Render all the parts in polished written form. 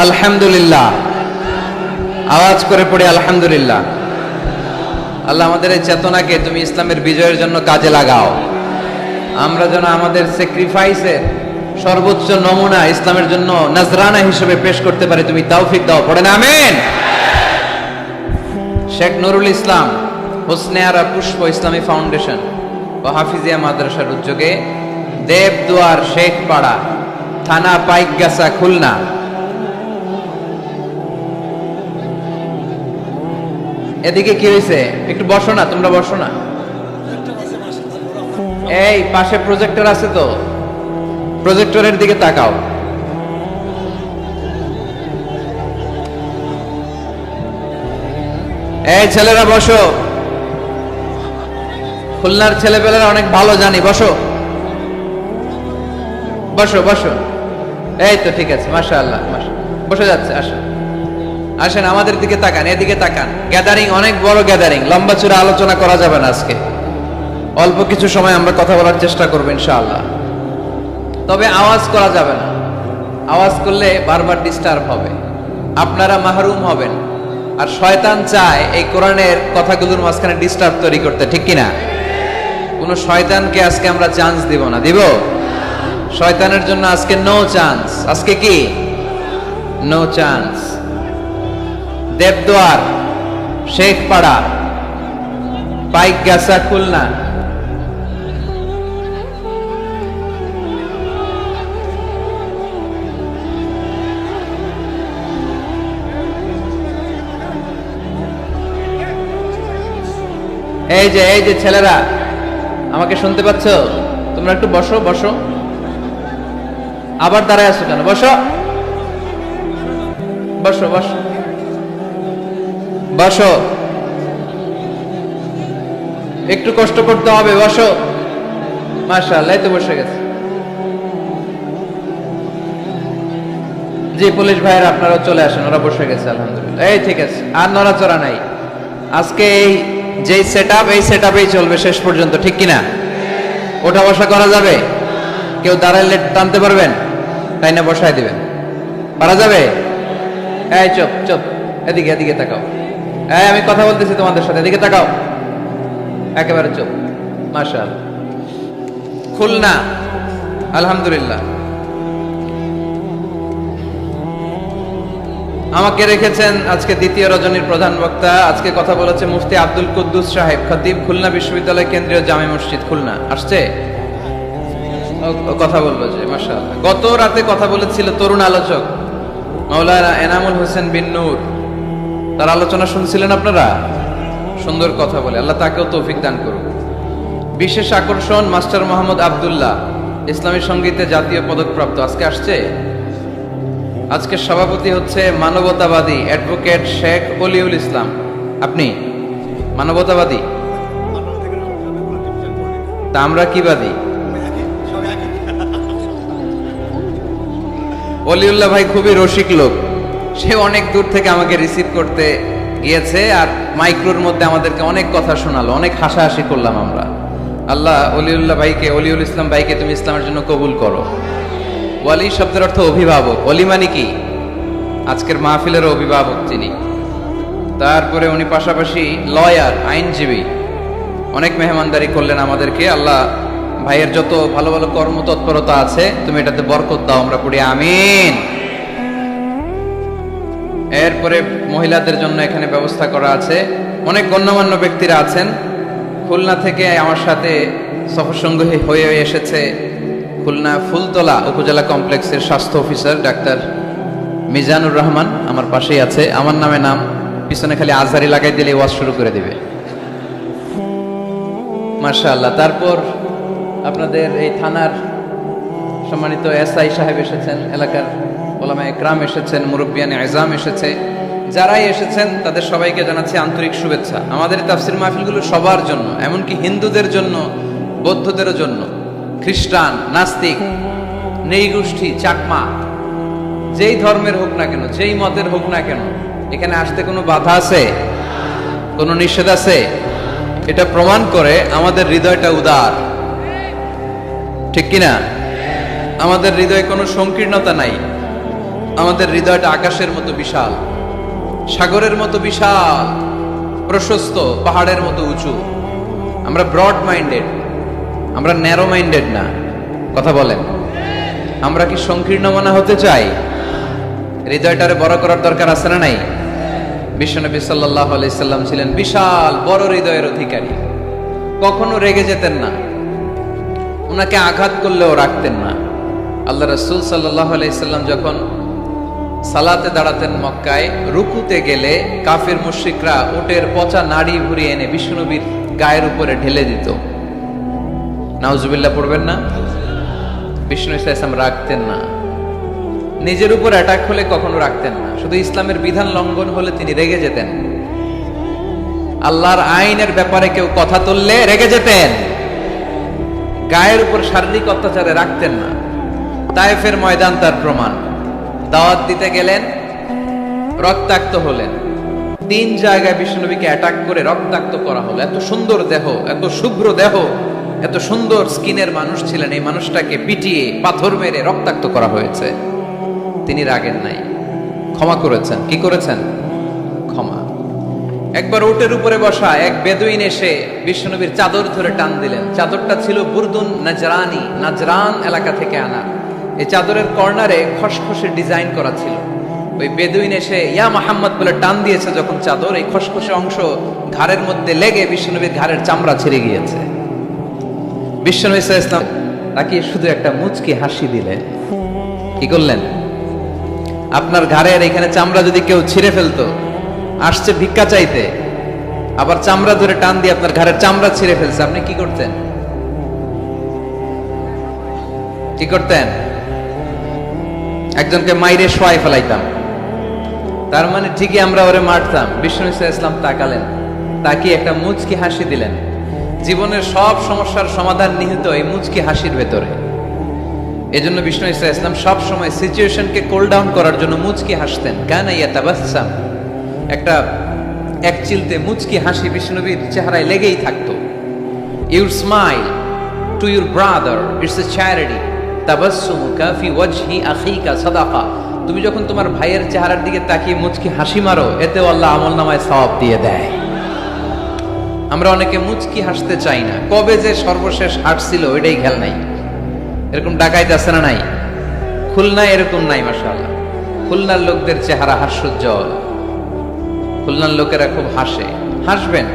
আলহামদুলিল্লাহ। আওয়াজ করে পড়ি আলহামদুলিল্লাহ। আল্লাহ আমাদের এই চেতনাকে তুমি ইসলামের বিজয়ের জন্য কাজে লাগাও। আমরা যেন আমাদের স্যাক্রিফাইসের সর্বোচ্চ নমুনা ইসলামের জন্য নজরানা হিসেবে পেশ করতে পারি, তুমি তৌফিক দাও। পড়েন আমিন। শেখ নুরুল ইসলাম হোসনে আরা পুষ্প ইসলামী ফাউন্ডেশন ও হাফিজিয়া মাদ্রাসার উদ্যোগে দেবদুয়ার শেখপাড়া, থানা পাইকগাছা, খুলনা এদিকে কি হয়েছে? একটু বসো না, তোমরা বসো না। এই পাশে প্রজেক্টর আছে তো, প্রজেক্টরের দিকে তাকাও। এই ছেলেরা বসো, খুলনার ছেলেপেলেরা অনেক ভালো জানি। বসো বসো বসো। এই তো ঠিক আছে, মাশাআল্লাহ, বসে যাচ্ছে। আসেন আসেন, আমাদের দিকে তাকান, এদিকে তাকান। গ্যাদারিং অনেক বড় গ্যাদারিং, লম্বা চূড়া আলোচনা করা যাবে না আজকে। অল্প কিছু সময় আমরা কথা বলার চেষ্টা করবো ইনশাআল্লাহ। তবে আওয়াজ করা যাবে না, আওয়াজ করলে বারবার ডিস্টার্ব হবে, আপনারা মাহরুম হবেন। আর শয়তান চায় এই কোরআনের কথাগুলোর মাঝখানে ডিস্টার্ব তৈরি করতে, ঠিক কিনা? কোন শয়তানকে আজকে আমরা চান্স দিব না। দিব? শয়তানের জন্য আজকে নো চান্স। আজকে কি? No chance. দেবদুয়ার শেখপাড়া, পাইকগাছা, খুলনা। এই যে ছেলেরা, আমাকে শুনতে পাচ্ছ? তোমরা একটু বসো বসো। আবার দাঁড়ায় আছো কেন? বসো বসো বসো বসো। একটু কষ্ট করতে হবে, বসো। মাশাআল্লাহ, এই তো বসে গেছে। জি পুলিশ ভাইয়েরা আপনারাও চলে আসেন, ওরা বসে গেছে আলহামদুলিল্লাহ। এই ঠিক আছে, আর নড়াচড়া নাই। আজকে এই যে সেটআপ, এই সেটআপেই চলবে শেষ পর্যন্ত, ঠিক কিনা? ওঠা বসা করা যাবে? কেউ দাঁড়াইলে টানতে পারবেন? তাই না, বসায় দিবেন? পারা যাবে? এই চুপ চুপ, এদিকে এদিকে তাকাও। এই আমি কথা বলতেছি তোমাদের সাথে, এদিকে তাকাও। একেবারে চুপ। মাশাআল্লাহ। খুলনা আলহামদুলিল্লাহ। আমাকে রেখেছেন আজকে দ্বিতীয় রজনীর প্রধান বক্তা। আজকে কথা বলেছে মুফতি আব্দুল কুদ্দুস সাহেব, খতিব, খুলনা বিশ্ববিদ্যালয় কেন্দ্রীয় জামে মসজিদ, খুলনা। আসছে? কথা বলবো যে মাশাআল্লাহ। গত রাতে কথা বলেছিল তরুণ আলোচক মাওলানা এনামুল হোসেন বিন নূর, তার আলোচনা শুনছিলেন আপনারা? সুন্দর কথা বলে, আল্লাহ তাকেও তৌফিক দান করুন। বিশেষ আকর্ষণ মাস্টার মোহাম্মদ আব্দুল্লাহ, ইসলামী সঙ্গীতে জাতীয় পদকপ্রাপ্ত, আজকে আসছে। আজকে সভাপতি হচ্ছে মানবতাবাদী অ্যাডভোকেট শেখ অলিউল ইসলাম। আপনি মানবতাবাদী? তা আমরা কি বাদী? অলিউল্লাহ ভাই খুবই রসিক লোক, সে অনেক দূর থেকে আমাকে রিসিভ করতে গিয়েছে, আর মাইক্রোর মধ্যে আমাদেরকে অনেক কথা শোনালো, অনেক হাসাহাসি করলাম আমরা। আল্লাহ অলিউল্লাহ ভাইকে, অলিউল ইসলাম ভাইকে তুমি ইসলামের জন্য কবুল করো। ওয়ালি শব্দের অর্থ অভিভাবক। অলি মানে কি? আজকের মাহফিলের অভিভাবক তিনি। তারপরে উনি পাশাপাশি লয়ার, আইনজীবী, অনেক মেহমানদারি করলেন আমাদেরকে। আল্লাহ ভাইয়ের যত ভালো ভালো কর্মতৎপরতা আছে তুমি এটাতে বরকত দাও, আমরা পড়ি আমিন। এরপরে মহিলাদের জন্য এখানে ব্যবস্থা করা আছে। অনেক গণ্যমান্য ব্যক্তিরা আছেন। খুলনা থেকে আমার সাথে সফরসঙ্গী হয়ে এসেছে খুলনা ফুলতলা উপজেলা কমপ্লেক্সের স্বাস্থ্য অফিসার ডাক্তার মিজানুর রহমান, আমার পাশেই আছে। আমার নামে নাম, পিছনে খালি আজহারি লাগাই দিলে ওয়াজ শুরু করে দিবে। মাশাআল্লাহ। তারপর আপনাদের এই থানার সম্মানিত এসআই সাহেব এসেছেন, এলাকার ওলামায়ে কেরাম এসেছেন, মুরব্বিয়ানে আযম এসেছে। যারাই এসেছেন তাদের সবাইকে জানাচ্ছি আন্তরিক শুভেচ্ছা। আমাদের তাফসীর মাহফিলগুলো সবার জন্য, এমনকি হিন্দুদের জন্য, বৌদ্ধদের জন্য, খ্রিস্টান, নাস্তিক, নেই গোষ্ঠী, চাকমা, যেই ধর্মের হোক না কেন, যেই মতের হোক না কেন, এখানে আসতে কোনো বাধা আছে? কোনো নিষেধ আছে? এটা প্রমাণ করে আমাদের হৃদয়টা উদার, ঠিক কিনা? আমাদের হৃদয়ে কোনো সংকীর্ণতা নাই। আমাদের হৃদয়টা আকাশের মতো বিশাল, সাগরের মতো বিশাল, প্রশস্ত, পাহাড়ের মতো উঁচু। আমরা ব্রড মাইন্ডেড, আমরা ন্যারো মাইন্ডেড না। কথা বলেন, আমরা কি সংকীর্ণ মনা হতে চাই? হৃদয়টারে বড় করার দরকার আছে না নাই? বিশ্বনবী সাল্লাল্লাহু আলাইহি সাল্লাম ছিলেন বিশাল বড় হৃদয়ের অধিকারী। কখনো রেগে যেতেন না, ওনাকে আঘাত করলেও রাখতেন না। আল্লাহ রাসূল সাল্লাল্লাহু আলাইহি সাল্লাম যখন সালাতে দাঁড়াতেন মক্কায়, রুকুতে গেলে কাফির মুশরিকরা উটের পচা নাড়ি ভুড়ি এনে বিশ্বনবীর গায়ের উপরে ঢেলে দিত। নাউজুবিল্লাহ পড়বেন না? বিষ্ণু ইসলাম রাখতেন না। নিজের উপর অ্যাটাক হলে কখনো রাখতেন না, শুধু ইসলামের বিধান লঙ্ঘন হলে তিনি রেগে যেতেন। আল্লাহর আইনের ব্যাপারে কেউ কথা তুললে রেগে যেতেন। গায়ের উপর শারীরিক অত্যাচারে রাখতেন না। তায়েফের ময়দান তার প্রমাণ। দাওয়াত দিতে গেলেন, রক্তাক্ত হলেন। 3 জায়গায় বিশ্বনবীকে অ্যাটাক করে রক্তাক্ত করা হলো। এত সুন্দর দেহ, এত শুভ্র দেহ, এত সুন্দর স্কিনের মানুষ ছিলেন, এই মানুষটাকে পিটিয়ে পাথর মেরে রক্তাক্ত করা হয়েছে। তিনি রাগেন নাই, ক্ষমা করেছেন। কি করেছেন? ক্ষমা। একবার উটের উপরে বসা এক বেদুইন এসে বিশ্বনবীর চাদর ধরে টান দিলেন। চাদরটা ছিল বুরদুন নাজরানি, নাজরান এলাকা থেকে আনা। এই চাদরের কর্নারে খসখসে ডিজাইন করা ছিল। ওই বেদুইন এসে ইয়া মুহাম্মদ বলে টান দিয়েছে যখন চাদর, এই খসখসে অংশ ঘাড়ের মধ্যে লেগে বিশ্বনবীর ঘাড়ের চামড়া ছিঁড়ে গিয়েছে। বিশ্বনবী সাল্লাল্লাহু আলাইহি ওয়াসাল্লাম তাকে শুধু একটা মুচকি হাসি দিলেন। কি করলেন? আপনার ঘাড়ের এখানে চামড়া যদি কেউ ছিঁড়ে ফেলতো, আসছে ভিক্ষা চাইতে, আবার চামড়া ধরে টান দিয়ে আপনার ঘাড়ের চামড়া ছিঁড়ে ফেলছে, আপনি কি করতেন? কি করতেন? একজনকে মাইরে শোয়াই ফেলাইতাম। তার মানে ঠিকই আমরা ওরে মারতাম। বিষ্ণু ইসলাম তাকালেন, তাকিয়ে একটা মুচকি হাসি দিলেন। জীবনের সব সমস্যার সমাধান নিহিত এই মুচকি হাসির ভেতরে। এজন্য বিষ্ণু ইসলাম সব সময় সিচুয়েশনকে কুল ডাউন করার জন্য মুচকি হাসতেন। কানা ইয়াতাবাসসাম, একটা এক চিলতে মুচকি হাসি বিষ্ণুবীর চেহারায় লেগেই থাকতো। Your smile to your brother it's a charity, তাবাসসুমুকা ফি ওয়াজহি আখিকা সাদাকা। তুমি যখন তোমার ভাইয়ের চেহারার দিকে তাকিয়ে মুচকি হাসি মারো, এতেও আল্লাহ আমলনামায় সওয়াব দিয়ে দেয়। আমরা অনেকে মুচকি হাসতে চাই না। কবে যে সর্বশেষ হাসছিল ওইটাই খেয়াল নাই। এরকম ডাকাইতে আছে না নাই? খুলনায় এরকম নাই মাশাআল্লাহ। খুলনার লোকদের চেহারা হাস্যোজ্জ্বল। খুলনার লোকেরা খুব হাসে। হাসবেন,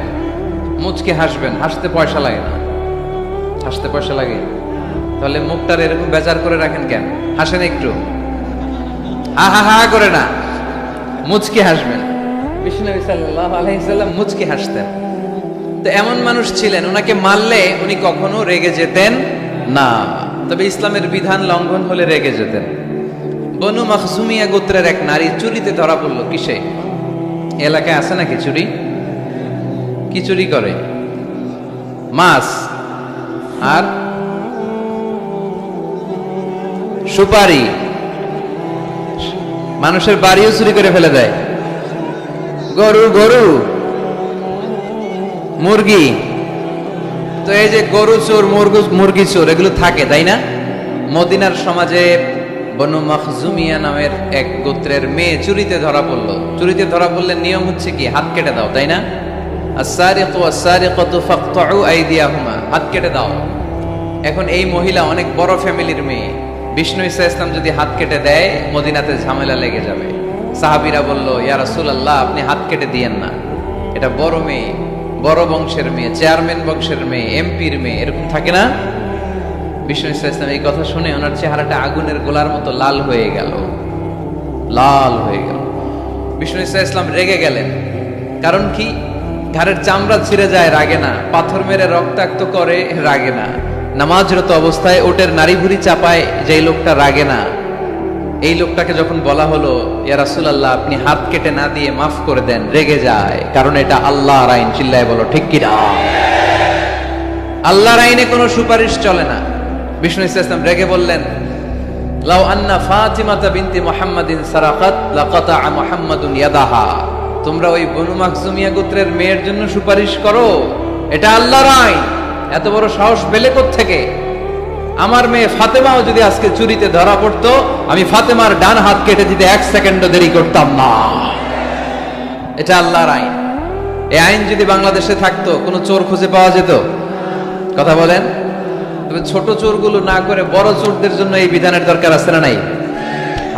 মুচকি হাসবেন, হাসতে পয়সা লাগে না। হাসতে পয়সা লাগে? তাহলে মুখটার এরকম বেজার করে রাখেন কেন? হাসেন একটু, হা হা হা করে না, মুচকি হাসবেন। বিষ্ণু সাল্লাল্লাহু আলাইহি সাল্লাম মুচকি হাসতেন। তো এমন মানুষ ছিলেন, ওনাকে মারলে উনি কখনো রেগে যেতেন না, তবে ইসলামের বিধান লঙ্ঘন হলে রেগে যেতেন। বনু মখজুমিয়া গোত্রের এক নারী চুরিতে ধরা পড়লো। কিসে? এলাকায় আছে নাকি চুরি? কি চুরি করে? মাছ আর সুপারি। মানুষের বাড়িও চুরি করে ফেলে দেয়। গরু গরু মুরগি। তো এই যে গরু চোর, মুরগি চোর, এগুলো থাকে তাই না? মদিনার সমাজে বনু মখজুমিয়া নামের এক গোত্রের মেয়ে চুরিতে ধরা পড়লো। চুরিতে ধরা পড়লে নিয়ম হচ্ছে কি? হাত কেটে দাও, তাই না? আস-সারিকু ওয়াস-সারিকাতু ফাকতাউ আইদিয়াহুমা, হাত কেটে দাও। এখন এই মহিলা অনেক বড় ফ্যামিলির মেয়ে। বিষ্ণু ইসলাম যদি হাত কেটে দেয়, মদিনাতে ঝামেলা লেগে যাবে। সাহাবীরা বলল, ইয়া রাসূলুল্লাহ, আপনি হাত কেটে দিয়েন না, এটা বড় মেয়ে, বড় বংশের মেয়ে, চেয়ারম্যান বংশের মেয়ে, এমপির মেয়ে, এরকম থাকে না? বিষ্ণু ইসলাম এই কথা শুনে ওনার চেহারাটা আগুনের গোলার মতো লাল হয়ে গেল, লাল হয়ে গেল। বিষ্ণু ইসলাম রেগে গেলেন। কারণ কি? ঘাড়ের চামড়া ছিঁড়ে যায়, রাগে না। পাথর মেরে রক্তাক্ত করে, রাগে না। নামাজরত অবস্থায় ওটের নারী ভুড়ি চাপায় যে লোকটা, রাগে না। এই লোকটাকে যখন বলা হলো, ইয়া রাসূলুল্লাহ, আপনি হাত কেটে না দিয়ে মাফ করে দেন, রেগে যায়। কারণ এটা আল্লাহর আইন। চিল্লায় বলো ঠিক কি না? আল্লাহর আইনে কোনো সুপারিশ চলে না। বিষ্ণু ইসলাম রেগে বললেন, লাউ আন্না ফাতিমাতা বিনতি মুহাম্মাদিন সারাকাত লাকাতা মুহাম্মাদুন ইয়াদাহা। তোমরা ওই বনু মখজুমিয়া গোত্রের মেয়ের জন্য সুপারিশ করো, এটা আল্লাহর আইন। এত বড় সাহস পেলে কোত্থেকে? আমার মেয়ে ফাতেমাও যদি আজকে চুরিতে ধরা পড়তো, আমি ফাতেমার ডান হাত কেটে দিতে 1 সেকেন্ডও দেরি করতাম না। এটা আল্লাহর আইন। এই আইন যদি বাংলাদেশে থাকতো, কোনো চোর খুঁজে পাওয়া যেত? কথা বলেন। তবে ছোট চোরগুলো না করে বড় চোরদের জন্য এই বিধানের দরকার আছে না নাই?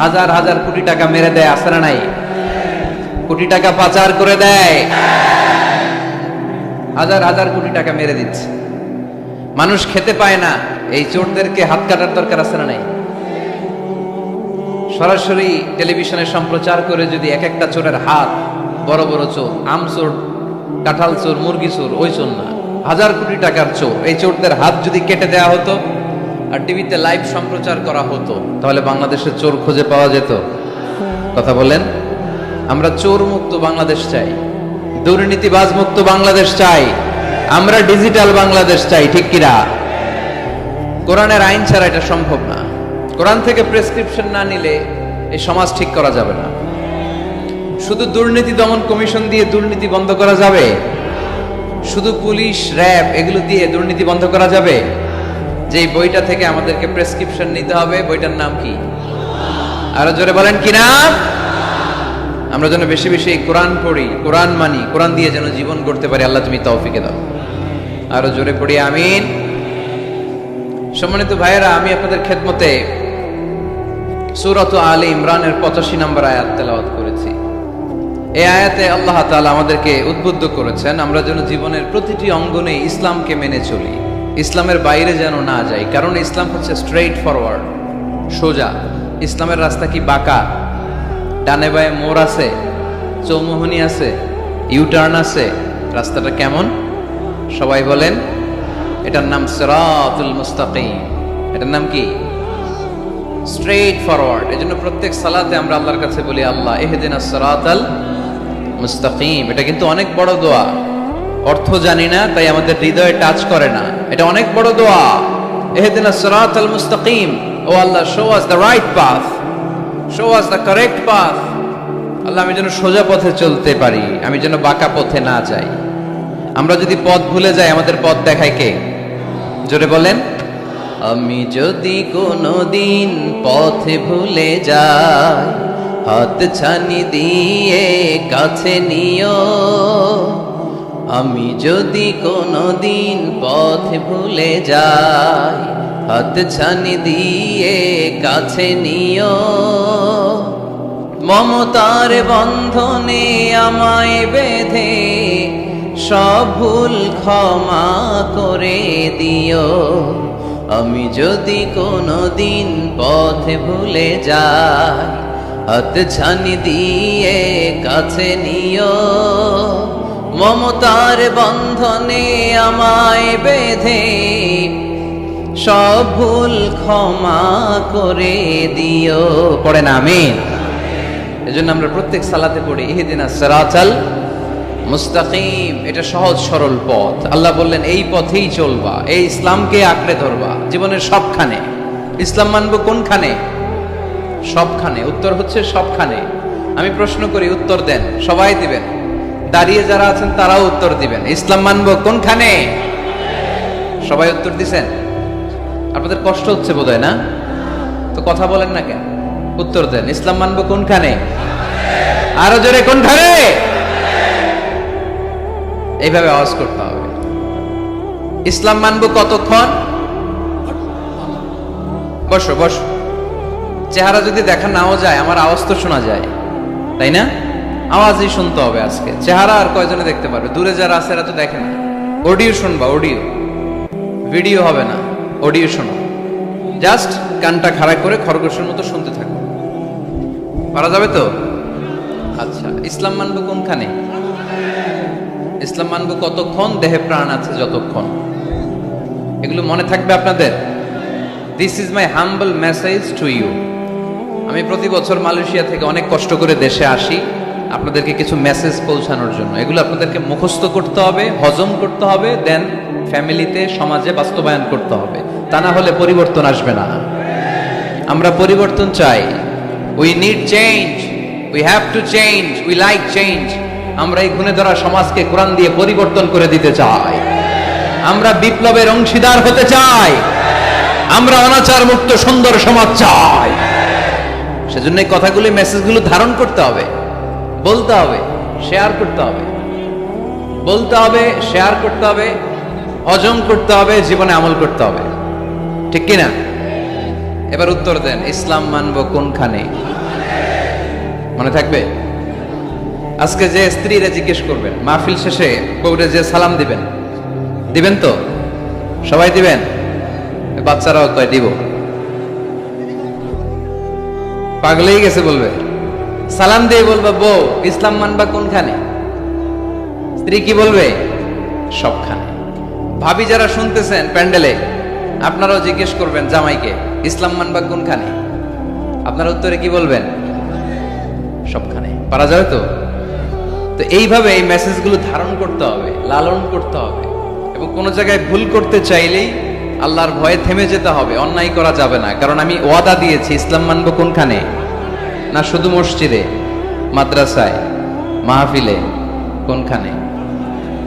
হাজার হাজার কোটি টাকা মেরে দেয়, আছে না নাই? কোটি টাকা পাচার করে দেয়, হাজার হাজার কোটি টাকা মেরে দিচ্ছে, মানুষ খেতে পায় না। এই চোরদেরকে হাত কাটার দরকার আছে না নাই? সরাসরি টেলিভিশনে সম্প্রচার করে যদি এক একটা চোরের হাত, বড় বড় চোর, আম চোর, কাঁঠাল চোর, মুরগি চোর, ওই চোর না, হাজার কোটি টাকার চোর, এই চোরদের হাত যদি কেটে দেওয়া হতো আর টিভিতে লাইভ সম্প্রচার করা হতো, তাহলে বাংলাদেশের চোর খুঁজে পাওয়া যেত? কথা বলেন। আমরা চোর মুক্ত বাংলাদেশ চাই, দুর্নীতিবাজ মুক্ত বাংলাদেশ চাই, আমরা ডিজিটাল বাংলাদেশ চাই, ঠিক কিনা? কোরআনের আইন ছাড়া এটা সম্ভব না। কোরআন থেকে প্রেসক্রিপশন না নিলে এই সমাজ ঠিক করা যাবে না। শুধু দুর্নীতি দমন কমিশন দিয়ে দুর্নীতি বন্ধ করা যাবে? শুধু পুলিশ, র্যাব এগুলো দিয়ে দুর্নীতি বন্ধ করা যাবে? যে বইটা থেকে আমাদেরকে প্রেসক্রিপশন নিতে হবে, বইটার নাম কি? আরো জোরে বলেন কি নাম? আমরা যেন বেশি বেশি কোরআন পড়ি, কোরআন মানি, কোরআন দিয়ে যেন জীবন গড়তে পারি। আল্লাহ তুমি তৌফিকে দাও। আরো জোরে পড়ি আমিন। সম্মানিত ভাইয়েরা, আমি আপনাদের খেদমতে সূরাত আলে ইমরানের 85 নম্বর আয়াত তেলাওয়াত করেছি। এই আয়াতে আল্লাহ তাআলা আমাদেরকে উদ্বুদ্ধ করেছেন আমরা যেন জীবনের প্রতিটি অঙ্গনে ইসলামকে মেনে চলি, ইসলামের বাইরে যেন না যাই। কারণ ইসলাম হচ্ছে স্ট্রেইট ফরওয়ার্ড, সোজা। ইসলামের রাস্তা কি বাঁকা? ডানে বায়ে মোড় আছে, চৌমুহনী আছে, ইউটার্ন আছে। রাস্তাটা কেমন? সবাই বলেন। এটার নাম সিরাতুল মুস্তাকিম। এটার নাম কি? Straight forward. এজন্য প্রত্যেক সালাতে আমরা আল্লাহর কাছে বলি, আল্লাহ ইহদিনাস সিরাতাল মুস্তাকিম। এটা কিন্তু অনেক বড় দোয়া। অর্থ জানি না, তাই আমাদের হৃদয়ে টাচ করে না। এটা অনেক বড় দোয়া। ইহদিনাস সিরাতাল মুস্তাকিম। ও Allah, show us the right path, show us the correct path. Allah, আমি যেন সোজা পথে চলতে পারি, আমি যেন বাঁকা পথে না যাই। আমরা যদি পথ ভুলে যাই, আমাদের পথ দেখায় কে? জোরে বলেন। আমি যদি কোনোদিন পথে ভুলে যাই, হাত ছানি দিয়ে কাছে নিও। আমি যদি কোনোদিন পথে ভুলে যাই, হাত ছানি দিয়ে কাছে নিও। মমতার বন্ধনে আমায় বেঁধে সব ভুল ক্ষমা করে দিও। আমি যদি কোনোদিন পথে ভুলে যাই, হাত ছানি দিয়ে কাছে নিও। মমতার বন্ধনে আমায় বেঁধে সব ভুল ক্ষমা করে দিও। পড়েন আমিন। এজন্য আমরা প্রত্যেক সালাতে পড়ি ইহদিনাস সিরাতাল মুস্তাকিম। এটা সহজ সরল পথ। আল্লাহ বললেন এই পথেই চলবা, এই ইসলামকে আঁকড়ে ধরবা জীবনের সবখানে। ইসলাম মানবো কোনখানে? সবখানে। উত্তর হচ্ছে সবখানে। আমি প্রশ্ন করি, উত্তর দেন। সবাই দিবেন। দাঁড়িয়ে যারা আছেন তারাও উত্তর দিবেন। ইসলাম মানবো কোনখানে? সবাই উত্তর দিছেন? আপনাদের কষ্ট হচ্ছে বোধহয় না? তো কথা বলেন না কেন? উত্তর দেন। ইসলাম মানবো কোনখানে? আরো জোরে, কোনখানে? এইভাবে আওয়াজ করতে হবে। ইসলাম মানবো কতক্ষণ? বসো বসো। চেহারা যদি দেখা নাও যায়, আমার আওয়াজ তো শোনা যায়, তাই না? আওয়াজই শুনতে হবে আজকে। চেহারা আর কয়জনে দেখতে পারবে? দূরে যারা আছে এরা তো দেখে না। অডিও শুনবা, অডিও, ভিডিও হবে না, অডিও শোনো। জাস্ট কানটা খাড়া করে খরগোশের মতো শুনতে থাকো। পারা যাবে তো? আচ্ছা, ইসলাম মানবো কোনখানে? ইসলাম মানবো কতক্ষণ? দেহে প্রাণ আছে যতক্ষণ। এগুলো মনে থাকবে আপনাদের। This is my humble message to you. আমি প্রতি বছর মালয়েশিয়া থেকে অনেক কষ্ট করে দেশে আসি আপনাদেরকে কিছু মেসেজ পৌঁছানোর জন্য। এগুলো আপনাদেরকে মুখস্থ করতে হবে, হজম করতে হবে, দেন ফ্যামিলিতে, সমাজে বাস্তবায়ন করতে হবে। তা না হলে পরিবর্তন আসবে না। আমরা পরিবর্তন চাই। We need change, we have to change, we like change. আমরা এই গুণে ধরা সমাজকে কোরআন দিয়ে পরিবর্তন করে দিতে চাই। আমরা বিপ্লবের অংশীদার হতে চাই। আমরা অনাচার মুক্ত সুন্দর সমাজ চাই। সেজন্য এই কথাগুলি, মেসেজগুলো ধারণ করতে হবে, বলতে হবে, শেয়ার করতে হবে, বলতে হবে, শেয়ার করতে হবে, হজম করতে হবে, জীবনে আমল করতে হবে, ঠিক কিনা? এবার উত্তর দেন, ইসলাম মানবো কোনখানে? মনে থাকবে? আজকে যে স্ত্রীরা জিজ্ঞেস করবেন, মাহফিল শেষে বউরে যে সালাম দিবেন, দিবেন তো? সবাই দিবেন? বাচ্চারাও কয় দিব। পাগলেই গেছে বলবে, সালাম দিয়ে বলবে বউ ইসলাম মানবা কোনখানে? স্ত্রী কি বলবে? সবখানে। ভাবি যারা শুনতেছেন প্যান্ডেলে, আপনারাও জিজ্ঞেস করবেন জামাইকে, ইসলাম মানবা কোনখানে? আপনার উত্তরে কি বলবেন? সবখানে। পারা যাবে তো? তো এইভাবে এই মেসেজগুলো ধারণ করতে হবে, লালন করতে হবে, এবং কোনো জায়গায় ভুল করতে চাইলেই আল্লাহর ভয়ে থেমে যেতে হবে, অন্যায় করা যাবে না। কারণ আমি ওয়াদা দিয়েছি, ইসলাম মানবো কোনখানে? না শুধু মসজিদে, মাদ্রাসায়, মাহফিলে, কোনখানে?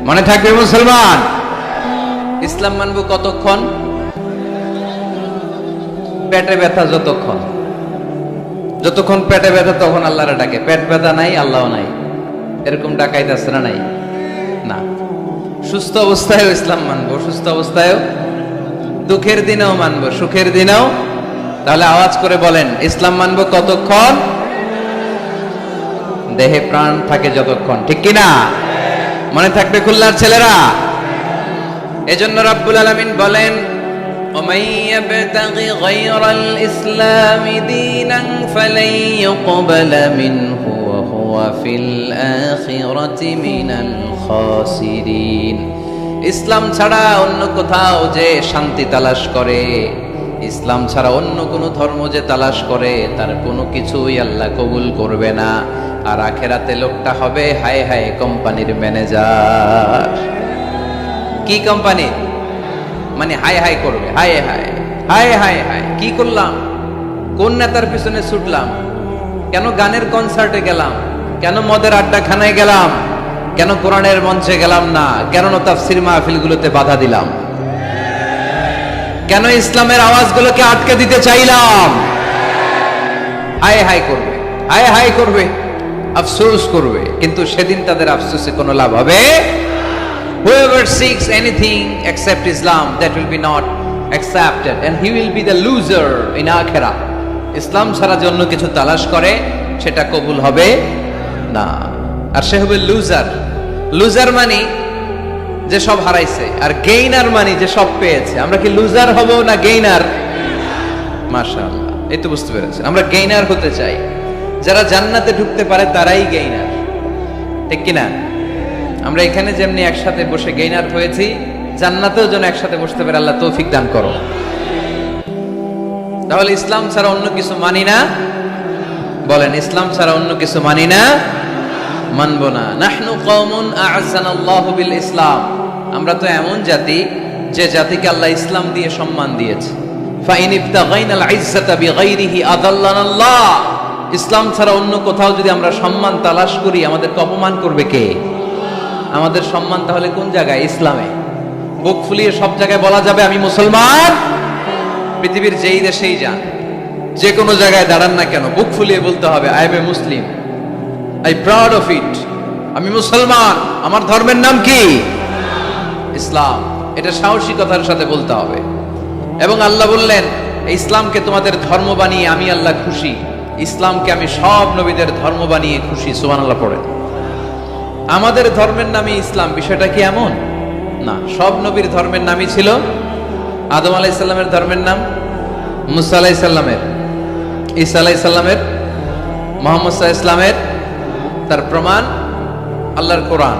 মনে থাকবে মুসলমান, ইসলাম মানবো কতক্ষণ? পেটে ব্যথা যতক্ষণ, যতক্ষণ পেটে ব্যথা তখন আল্লাহরে ডাকে। পেট ব্যথা নাই, আল্লাহ নাই, এরকম ডাকাইতে আসছে না? নাই না। সুস্থ অবস্থায়ও ইসলাম মানবো, সুস্থ অবস্থায়ও, দুঃখের দিনেও মানবো, সুখের দিনেও। তাহলে আওয়াজ করে বলেন, ইসলাম মানবো কতক্ষণ? দেহে প্রাণ থাকে যতক্ষণ, ঠিক কিনা? মনে থাকবে খুলনার ছেলেরা? এজন্য রাব্বুল আলামিন বলেন, ومن يبتغ غير الإسلام دينا فلن يقبل منه وهو في الآخرة من الخاسرين। ইসলাম ছাড়া অন্য কোথাও যে শান্তি তালাশ করে, ইসলাম ছাড়া অন্য কোনো ধর্ম যে তালাশ করে, তার কোনো কিছুই আল্লাহ কবুল করবে না। আর আখেরাতে লোকটা হবে হায় হায় কোম্পানির ম্যানেজার। কি কোম্পানি? মানে হায় হায় করবে, হায় হায় হায় হায় হায়, কি করলাম? কোন নেতার পিছনে ছুটলাম? কেন গানের কনসার্টে গেলাম? কেন মদের আড্ডাখানায় গেলাম? কেন কোরআনের মঞ্চে গেলাম না? কেন তাফসীর মাহফিলগুলোতে বাধা দিলাম? কেন ইসলামের আওয়াজগুলোকে আটকে দিতে চাইলাম? হায় হায় করবে, হায় হায় করবে, আফসোস করবে, কিন্তু সেদিন তাদের আফসোসে কোনো লাভ হবে? Whoever seeks anything except Islam, that will be not accepted, and he will be the loser in akhirah. ইসলাম ছাড়া যে অন্য কিছু তালাশ করে, সেটা কবুল হবে না, আর সে হবে লুজার। লুজার মানে যে সব হারাইছে, আর গেইনার মানে যে সব পেয়েছে। আমরা কি লুজার হব না গেইনার? মাশাআল্লাহ, এই তো বুঝতে পেরেছেন, আমরা গেইনার হতে চাই। যারা জান্নাতে ঢুকতে পারে তারাই গেইনার, ঠিক কিনা? আমরা এখানে যেমনি একসাথে বসে গেইনার হয়েছি, জান্নাতেও যেন একসাথে বসতে পারে, আল্লাহ তৌফিক দান করো। তাহলে ইসলাম ছাড়া অন্য কিছু মানি না। বলেন, ইসলাম ছাড়া অন্য কিছু মানি না, মানবো না। নাহনু কওমুন আ'আযানাল্লাহু বিল ইসলাম, আমরা তো এমন জাতি যে জাতিকে আল্লাহ ইসলাম দিয়ে সম্মান দিয়েছে। ফাইন ইবতাগাইনাল ইজ্জাতা বিগাইরিহি আযাল্লানাল্লাহ, ইসলাম ছাড়া অন্য কোথাও যদি আমরা সম্মান তালাশ করি, আমাদেরকে অপমান করবে কে? আমাদের সম্মান তাহলে কোন জায়গায়? ইসলামে। বুক ফুলিয়ে সব জায়গায় বলা যাবে আমি মুসলমান। পৃথিবীর যেই দেশেই যান, যে কোনো জায়গায় দাঁড়ান না কেন, বুক ফুলিয়ে বলতে হবে I M A Muslim, I proud of it, আমি মুসলমান, আমার ধর্মের নাম কি? ইসলাম। এটা সাহসিকতার সাথে বলতে হবে। এবং আল্লাহ বললেন, ইসলামকে তোমাদের ধর্ম বানিয়ে আমি আল্লাহ খুশি। ইসলামকে আমি সব নবীদের ধর্ম বানিয়ে খুশি। সুবহানাল্লাহ পড়েন। আমাদের ধর্মের নামই ইসলাম, বিষয়টা কি এমন না? সব নবীর ধর্মের নামই ছিল। আদম আলাইহিস সালামের ধর্মের নাম, মুসা আলাইহিস সালামের, ঈসা আলাইহিস সালামের, মুহাম্মদ সাল্লাল্লাহু আলাইহি সাল্লামের। তার প্রমাণ আল্লাহর কোরআন।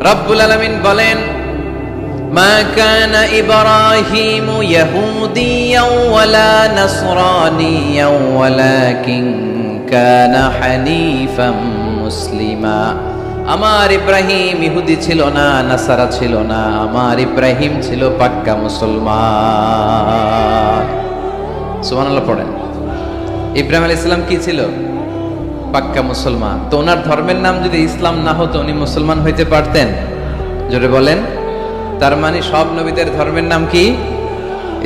রব্বুল আলামিন বলেন, মা কানা ইব্রাহিমু ইয়াহুদিয়াও ওয়ালা নাসরানিয়াও ওয়ালাকিন কানা হানিফাম মুসলিমা। আমার ইব্রাহিম ইহুদি ছিল না, নাসারা ছিল না, আমার ইব্রাহিম ছিল পাক্কা মুসলমান। সুবহানাল্লাহ পড়েন। ইব্রাহিম আলাইহিস সালাম কি ছিল? পাক্কা মুসলমান। তো ওনার ধর্মের নাম যদি ইসলাম না হতো, উনি মুসলমান হইতে পারতেন? জোরে বলেন। তার মানে সব নবীদের ধর্মের নাম কি?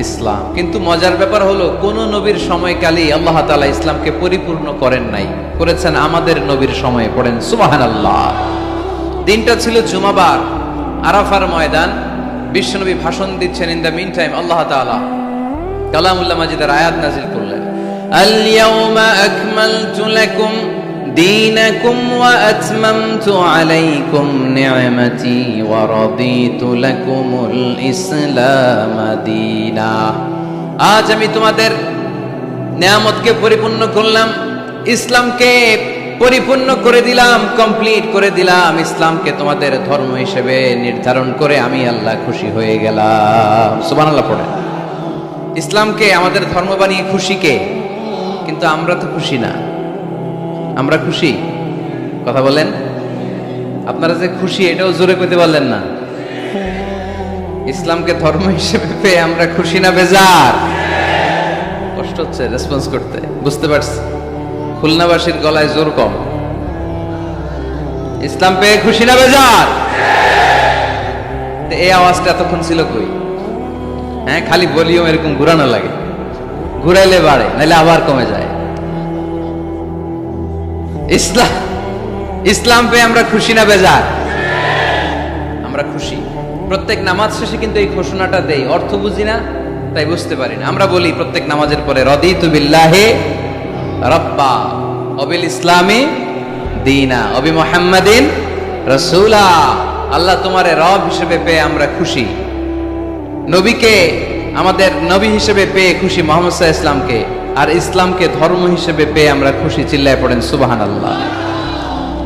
ইসলাম। কিন্তু মজার ব্যাপার হলো কোন নবীর সময়কালেই আল্লাহ তাআলা ইসলামকে পরিপূর্ণ করেন নাই, করেছেন আমাদের নবীর সময়ে। পড়েন সুবহানাল্লাহ। দিনটা ছিল জুমাবার, আরাফার ময়দান। বিশ্বনবী ভাষণ দিচ্ছেন। ইন দ্য মিন টাইম আল্লাহ তাআলা কালামুল্লাহ মাজিদের আয়াত নাজিল করলেন, আল ইয়াউমা আকমালতু লাকুম দীনাকুম ওয়া আতমামতু আলাইকুম নি'মাতি ওয়া রাদিতু লাকুমুল ইসলাম দীনা। আজ আমি তোমাদের নিয়ামতকে পরিপূর্ণ করলাম, ইসলামকে পরিপূর্ণ করে দিলাম, কমপ্লিট করে দিলাম। ইসলামকে তোমাদের ধর্ম হিসেবে নির্ধারণ করে আমি আল্লাহ খুশি হয়ে গেলাম। সুবহানাল্লাহ পড়েন। ইসলামকে আমাদের ধর্ম বানিয়ে খুশি কে? কিন্তু আমরা তো খুশি না। আমরা খুশি? কথা বলেন। আপনারা যে খুশি এটাও জোরে কইতে পারলেন না। ইসলামকে ধর্ম হিসেবে পেয়ে আমরা খুশি না বেজার? কষ্ট হচ্ছে রেসপন্স করতে, বুঝতে পারছি। খুলনাবাসীর গলায় জোর কম। ইসলাম পেয়ে খুশি না বেজার? এই আওয়াজটা এতক্ষণ ছিল কই? হ্যাঁ, খালি ভলিউম এরকম ঘুরানো লাগে, ঘুরাইলে বাড়ে, নাহলে আবার কমে যায়। ইসলাম পেয়ে আমরা খুশি না বেজার? আমরা খুশি। প্রত্যেক নামাজ শেষে কিন্তু এই ঘোষণাটা দেই, অর্থ বুঝি না তাই বুঝতে পারি না। আমরা বলি প্রত্যেক নামাজের পরে, রাদিতু বিল্লাহি রাব্বা ওয়াবিল ইসলামি দীনা ওয়াবি মুহাম্মাদিন রাসূলা। আল্লাহ তোমারে রব হিসেবে পেয়ে আমরা খুশি, নবীকে আমাদের নবী হিসেবে পেয়ে খুশি, মুহাম্মদ সাল্লাল্লাহু আলাইহি ইসলামকে, আর ইসলামকে ধর্ম হিসেবে পেয়ে আমরা খুশি। চিল্লায় পড়েন সুবহানাল্লাহ।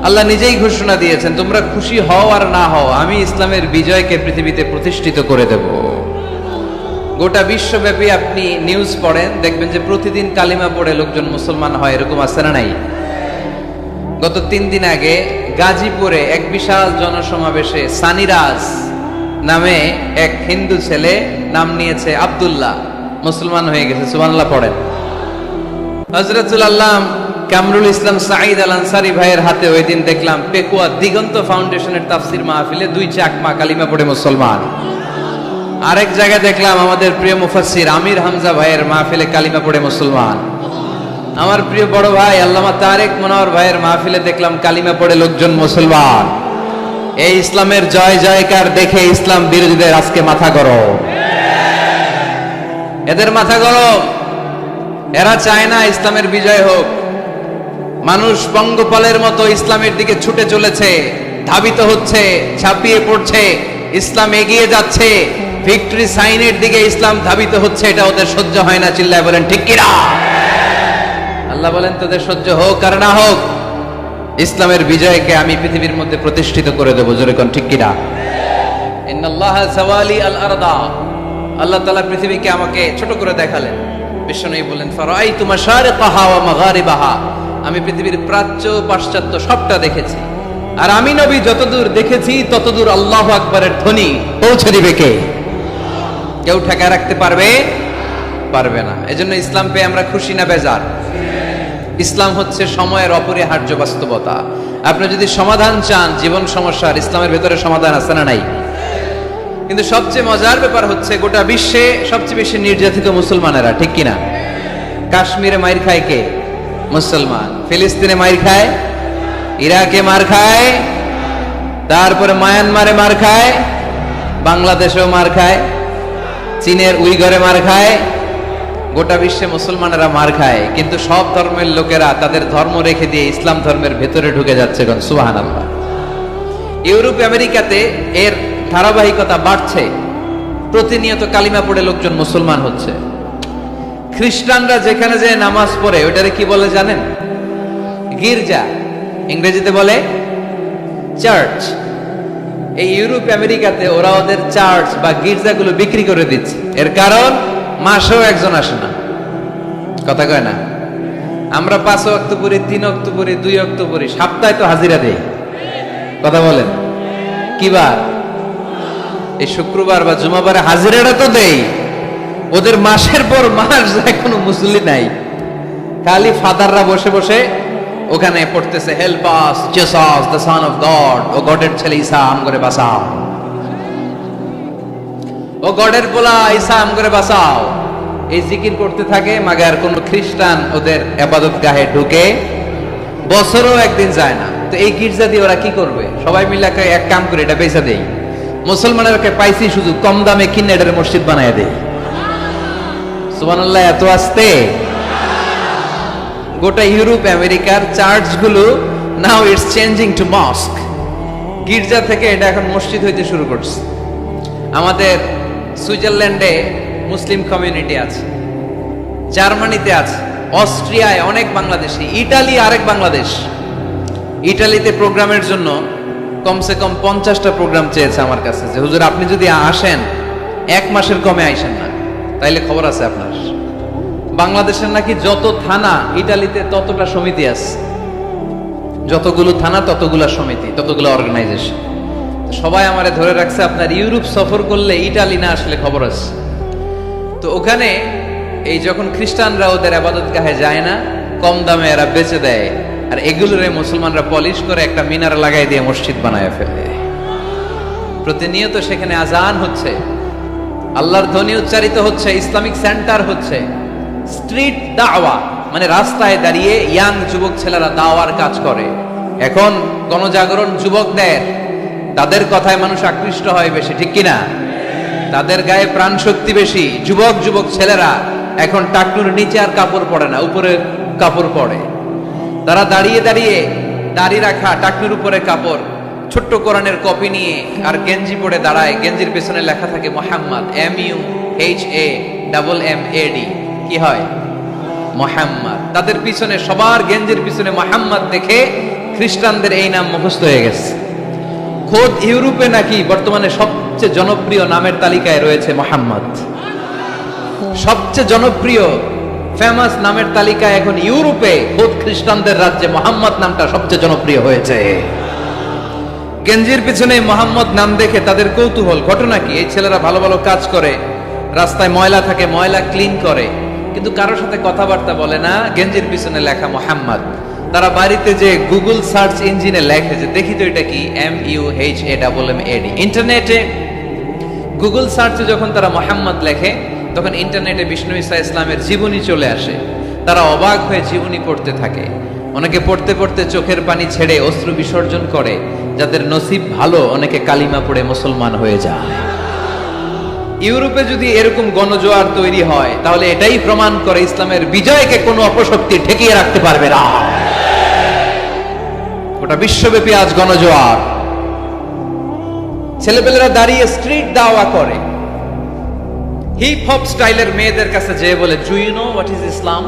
আল্লাহ নিজেই ঘোষণা দিয়েছেন, তোমরা খুশি হও আর না হও, আমি ইসলামের বিজয়কে পৃথিবীতে প্রতিষ্ঠিত করে দেব। গোটা বিশ্বব্যাপী আপনি নিউজ পড়েন, দেখবেন যে প্রতিদিন কালিমা পড়ে লোকজন মুসলমান হয়। এরকম আছে না নাই? গত 3 দিন আগে গাজীপুরে এক বিশাল জনসমাবেশে সানিরাজ নামে এক হিন্দু ছেলে, নাম নিয়েছে আব্দুল্লাহ, মুসলমান হয়ে গেছে। সুবহানাল্লাহ পড়েন। হযরতুল আল্লাহ কামরুল ইসলাম সাঈদ আল আনসারী ভাইয়ের হাতে ওই দিন দেখলাম পেকুয়া দিগন্ত ফাউন্ডেশনের তাফসীর মাহফিলে 2 চাকমা কালিমা পড়ে মুসলমান। আরেক জায়গায় দেখলাম আমাদের প্রিয় মুফাসসির আমির হামজা ভাইয়ের মাহফিলে কালিমা পড়ে মুসলমান। আমার প্রিয় বড় ভাই আল্লামা তারেক মনোয়ার ভাইয়ের মাহফিলে দেখলাম কালিমা পড়ে লোকজন মুসলমান। এই ইসলামের জয় জয়কার দেখে ইসলাম বিরোধীদের আজকে মাথা গরম, এদের মাথা গরম। এরা চায় না ইসলামের বিজয় হোক। মানুষ পঙ্গপালের মতো ইসলামের দিকে ছুটে চলেছে, ধাবিত হচ্ছে, ছাপিয়ে পড়ছে। ইসলাম এগিয়ে যাচ্ছে, ভিক্টরি সাইনের দিকে ইসলাম ধাবিত হচ্ছে। এটা ওদের সহ্য হয় না। চিল্লায় বলেন ঠিক কিনা? আল্লাহ বলেন তোদের সহ্য হোক আর না হোক, ইসলামের বিজয়কে আমি পৃথিবীর মধ্যে প্রতিষ্ঠিত করে দেবো। জোরে কোন ঠিক কিনা? ইন্নাল্লাহা যাওয়ালি আল আরদা। আল্লাহ তাআলা পৃথিবীকে আমাকে ছোট করে দেখালেন। বিশ্বনবী বলেন, ফারাআইতু মাশারিকাহা ওয়া মাগারিবাহা। আমি পৃথিবীর প্রাচ্য পাশ্চাত্য সবটা দেখেছি। আর আমি নবী যতদূর দেখেছি ততদূর আল্লাহু আকবারের ধ্বনি পৌঁছে দিবে কে? কেউ ঠেকায় রাখতে পারবে? পারবে না। এজন্য ইসলাম পেয়ে আমরা খুশি না বেজার? ইসলাম হচ্ছে সময়ের অপরিহার্য বাস্তবতা। আপনি যদি সমাধান চান জীবন সমস্যার, ইসলামের ভেতরে সমাধান আছে না নাই? কিন্তু সবচেয়ে মজার ব্যাপার হচ্ছে গোটা বিশ্বে সবচেয়ে বেশি নির্যাতিত মুসলমানেরা, ঠিক কিনা? কাশ্মীরে মাইর খায় কে? মুসলমান। ফিলিস্তিনে মাইর খায়, ইরাকে মার খায়, তারপরে মায়ানমারে মার খায়, বাংলাদেশেও মার খায়, চীনের উইঘরে মার খায়। গোটা বিশ্বে মুসলমানেরা মার খায়, কিন্তু সব ধর্মের লোকেরা তাদের ধর্ম রেখে দিয়ে ইসলাম ধর্মের ভেতরে ঢুকে যাচ্ছে। সুবহানাল্লাহ। ইউরোপ আমেরিকাতে এর ধারাবাহিকতা বাড়ছে। প্রতিনিয়ত কালিমা পড়ে লোকজন মুসলমান হচ্ছে। খ্রিস্টানরা যেখানে যে নামাজ পড়ে ওটারে কি বলে জানেন? গির্জা। ইংরেজিতে বলে চার্চ। এই ইউরোপ আমেরিকাতে ওরা ওদের চার্চ বা গির্জাগুলো বিক্রি করে দিচ্ছে। এর কারণ মাসেও একজন আসে না। কথা কয় না? আমরা 5 ওয়াক্ত পড়ি, 3 ওয়াক্ত পড়ি, 2 ওয়াক্ত পড়ি, সপ্তাহে তো হাজিরা দেই। কথা বলেন কি বার? এই শুক্রবার বা জুমাবারে হাজিরাটা তো দেই। ওদের মাসের পর মাস যায়, কোনো মুসল্লি নাই। খালি ফাদাররা বসে বসে ওখানে পড়তেছে, help us Jesus the son of God, ও গডের ছেলে ঈসা আম করে বাঁচাও। ও গডের পোলা ঈসা আম করে বাঁচাও, এই জিকির করতে থাকে। মাগার কোন খ্রিস্টান ওদের ইবাদত গাহে ঢুকে বছরও একদিন যায় না। তো এই গির্জা দিয়ে ওরা কি করবে? সবাই মিলে এক কাম করে এটা বেচা দেই, মুসলমানেরকে পাইছি শুধু কম দামে কিনে এটার মসজিদ বানায় দেই। সুবহানাল্লাহ, এত আসতে। গোটা ইউরোপ আমেরিকার চার্চগুলো now it's changing to mosque. গির্জা থেকে এটা এখন মসজিদ হইতে শুরু করছে। আমাদের সুইজারল্যান্ডে মুসলিম কমিউনিটি আছে, জার্মানিতে আছে, অস্ট্রিয়ায় অনেক বাংলাদেশি, ইটালি আরেক বাংলাদেশ। ইটালিতে প্রোগ্রামের জন্য কমসে কম 50টা প্রোগ্রাম চেয়েছে আমার কাছে, যে হুজুর আপনি যদি আসেন 1 মাসের কমে আইসেন না, তাইলে খবর আছে আপনার। বাংলাদেশের নাকি যত থানা ইটালিতে ততটা সমিতি আছে, যতগুলো থানা ততগুলা সমিতি, ততগুলো অর্গানাইজেশন। সবাই আমারে ধরে রাখছে আপনার ইউরোপ সফর করলে ইটালি না আসলে খবর আছে। তো ওখানে এই যখন খ্রিস্টানরা ওদের ইবাদত গাহে যায় না, কম দামে এরা বেচে দেয়, আর এগুলোরে মুসলমানরা পলিশ করে একটা মিনার লাগাই দিয়ে মসজিদ বানায় ফেলে। প্রতিনিয়ত সেখানে আজান হচ্ছে, আল্লাহর ধ্বনি উচ্চারিত হচ্ছে, ইসলামিক সেন্টার হচ্ছে, স্ট্রিট দাওয়া মানে রাস্তায় দাঁড়িয়ে ইয়াং যুবক ছেলেরা দাওয়ার কাজ করে। এখন গণজাগরণ যুবকদের, তাদের কথায় মানুষ আকৃষ্ট হয় বেশি, ঠিক কিনা? তাদের গায়ে প্রাণ শক্তি বেশি। যুবক যুবক ছেলেরা এখন টাকনুর নিচে আর কাপড় পরে না, উপরে কাপড় পরে। তারা দাঁড়িয়ে দাঁড়িয়ে দাড়ি রাখা, টাকনুর উপরে কাপড়, ছোট্ট কোরআনের কপি নিয়ে আর গেঞ্জি পরে দাঁড়ায়। গেঞ্জির পেছনে লেখা থাকে মোহাম্মদ, MUHAMMAD। কি হয়? মোহাম্মদ। তাদের পিছনে, সবার গেঞ্জির পিছনে মোহাম্মদ দেখে খ্রিস্টানদের এই নাম মুখস্থ হয়ে গেছে। খোদ ইউরোপে নাকি বর্তমানে সবচেয়ে জনপ্রিয় নামের তালিকায় রয়েছে মোহাম্মদ। সবচেয়ে জনপ্রিয় ফেমাস নামের তালিকায় এখন ইউরোপে খোদ খ্রিস্টানদের রাজ্যে মোহাম্মদ নামটা সবচেয়ে জনপ্রিয় হয়েছে। গেঞ্জির পিছনে মোহাম্মদ নাম দেখে তাদের কৌতূহল। ঘটনা কি? এই ছেলেরা ভালো ভালো কাজ করে, রাস্তায় ময়লা থাকে, ময়লা ক্লিন করে, কিন্তু কারোর সাথে কথাবার্তা বলে না, গেঞ্জির পিছনে লেখা মোহাম্মদ। তারা বাড়িতে যে গুগল সার্চ ইঞ্জিনে লেখে যে দেখি তো এটা কি, MUHAMMAD। ইন্টারনেটে গুগল সার্চে যখন তারা মোহাম্মদ লেখে, তখন ইন্টারনেটে বিষ্ণু ঈসা ইসলামের জীবনী চলে আসে। তারা অবাক হয়ে জীবনী পড়তে থাকে। অনেকে পড়তে পড়তে চোখের পানি ছেড়ে অশ্রু বিসর্জন করে। যাদের নসিব ভালো, অনেকে কালিমা পড়ে মুসলমান হয়ে যায়। ইউরোপে যদি এরকম গণজোয়ার তৈরি হয়, তাহলে এটাই প্রমাণ করে ইসলামের বিজয়কে কোনো অপশক্তি ঠেকিয়ে রাখতে পারবে না। গোটা বিশ্বব্যাপী আজ গণজোয়ার। ছেলেপেলেরা দাঁড়িয়ে স্ট্রিট দাওয়া করে। হিপ হপ স্টাইলের মেয়েদের কাছে যেয়ে বলে, do you know what is Islam?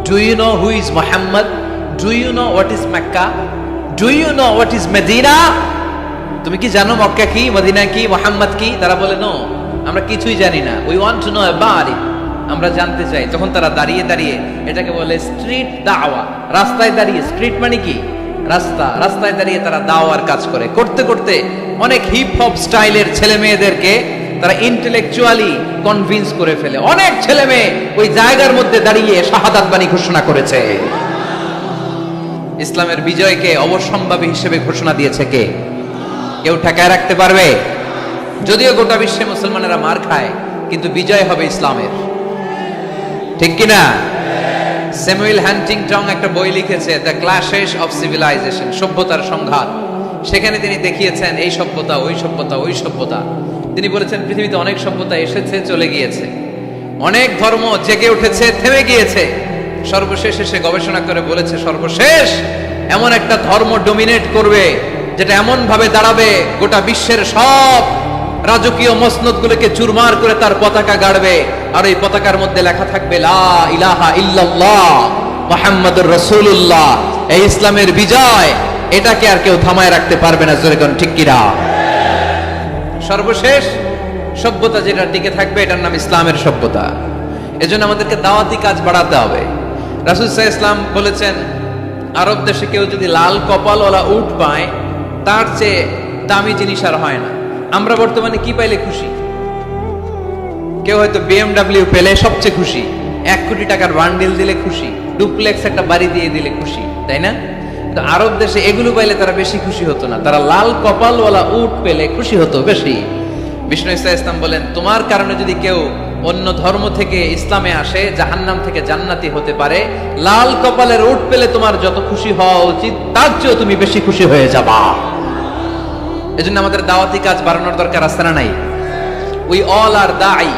Do you know who is Mohammad? Do you know what is Mecca? Do you know what is Medina? তুমি কি জানো মক্কা কি, মদিনা কি, মোহাম্মদ কি? তারা বলে, নো, আমরা কিছুই জানি না। We want to know about it, আমরা জানতে চাই। তখন তারা দাঁড়িয়ে দাঁড়িয়ে, এটাকে বলে স্ট্রিট দাওয়া। রাস্তায় দাঁড়িয়ে, স্ট্রিট মানে কি? রাস্তা। রাস্তায় দাঁড়িয়ে তারা দাওয়ার কাজ করে। করতে করতে অনেক হিপ হপ স্টাইলের ছেলে মেয়েদেরকে তারা ইন্টেলেকচুয়ালি কনভিন্স করে ফেলে। অনেক ছেলে মেয়ে ওই জায়গার মধ্যে দাঁড়িয়ে শাহাদাত বাণী ঘোষণা করেছে। ইসলামের বিজয়কে অবশ্যম্ভাবী হিসেবে ঘোষণা দিয়েছে কে? কেউ ঠেকায় রাখতে পারবে? যদিও গোটা বিশ্বে মুসলমানেরা মার খায়, কিন্তু বিজয় হবে ইসলামের, ঠিক কিনা? স্যামুয়েল হান্টিংটন একটা বই লিখেছে, দ্য ক্ল্যাশেস অফ সিভিলাইজেশন, সভ্যতার সংঘাত। সেখানে তিনি দেখিয়েছেন এই সভ্যতা, ওই সভ্যতা, ওই সভ্যতা। তিনি বলেছেন পৃথিবীতে অনেক সভ্যতা এসেছে, চলে গিয়েছে, অনেক ধর্ম জেগে উঠেছে, থেমে গিয়েছে। সর্বশেষ এসে গবেষণা করে বলেছে, সর্বশেষ এমন একটা ধর্ম ডমিনেট করবে, যেটা এমন ভাবে দাঁড়াবে গোটা বিশ্বের সব রাজকীয় মসনদগুলোকে চুরমার করে তার পতাকা গাড়বে। আর এই পতাকার মধ্যে লেখা থাকবে, লা ইলাহা ইল্লাল্লাহ মুহাম্মাদুর রাসূলুল্লাহ। এই ইসলামের বিজয়, এটাকে আর কেউ থামায় রাখতে পারবে না। জোরে কোন ঠিক কিনা? সর্বশেষ সভ্যতা যেটা টিকে থাকবে, এটার নাম ইসলামের সভ্যতা। এজন্য আমাদেরকে দাওয়াতি কাজ বাড়াতে হবে। রাসূল সাল্লাল্লাহু আলাইহি ওয়াসাল্লাম বলেছেন, আরব দেশে কেউ যদি লাল কপালওয়ালা উট পায়, তার চেয়ে দামি জিনিস আর হয় না। আমরা বর্তমানে কি পাইলে খুশি? কেউ হয়তো BMW পেলে সবচেয়ে খুশি, 1 কোটি টাকার বান্ডিল দিলে খুশি, ডুপ্লেক্স একটা বাড়ি দিয়ে দিলে খুশি, তাই না? তো আরব দেশে এগুলো পাইলে তারা বেশি খুশি হতো না, তারা লাল কপালওয়ালা উট পেলে খুশি হতো বেশি। বিষ্ণু ঈসা ইসলাম বলেন, তোমার কারণে যদি কেউ অন্য ধর্ম থেকে ইসলামে আসে, জাহান্নাম থেকে জান্নাতি হতে পারে, লাল কপালের উট পেলে তোমার যত খুশি হওয়া উচিত তার চেয়েও তুমি বেশি খুশি হয়ে যাবা। এজন্য আমাদের দাওয়াতি কাজ বাড়ানোর দরকার আছে না নাই? উই অল আর দাঈ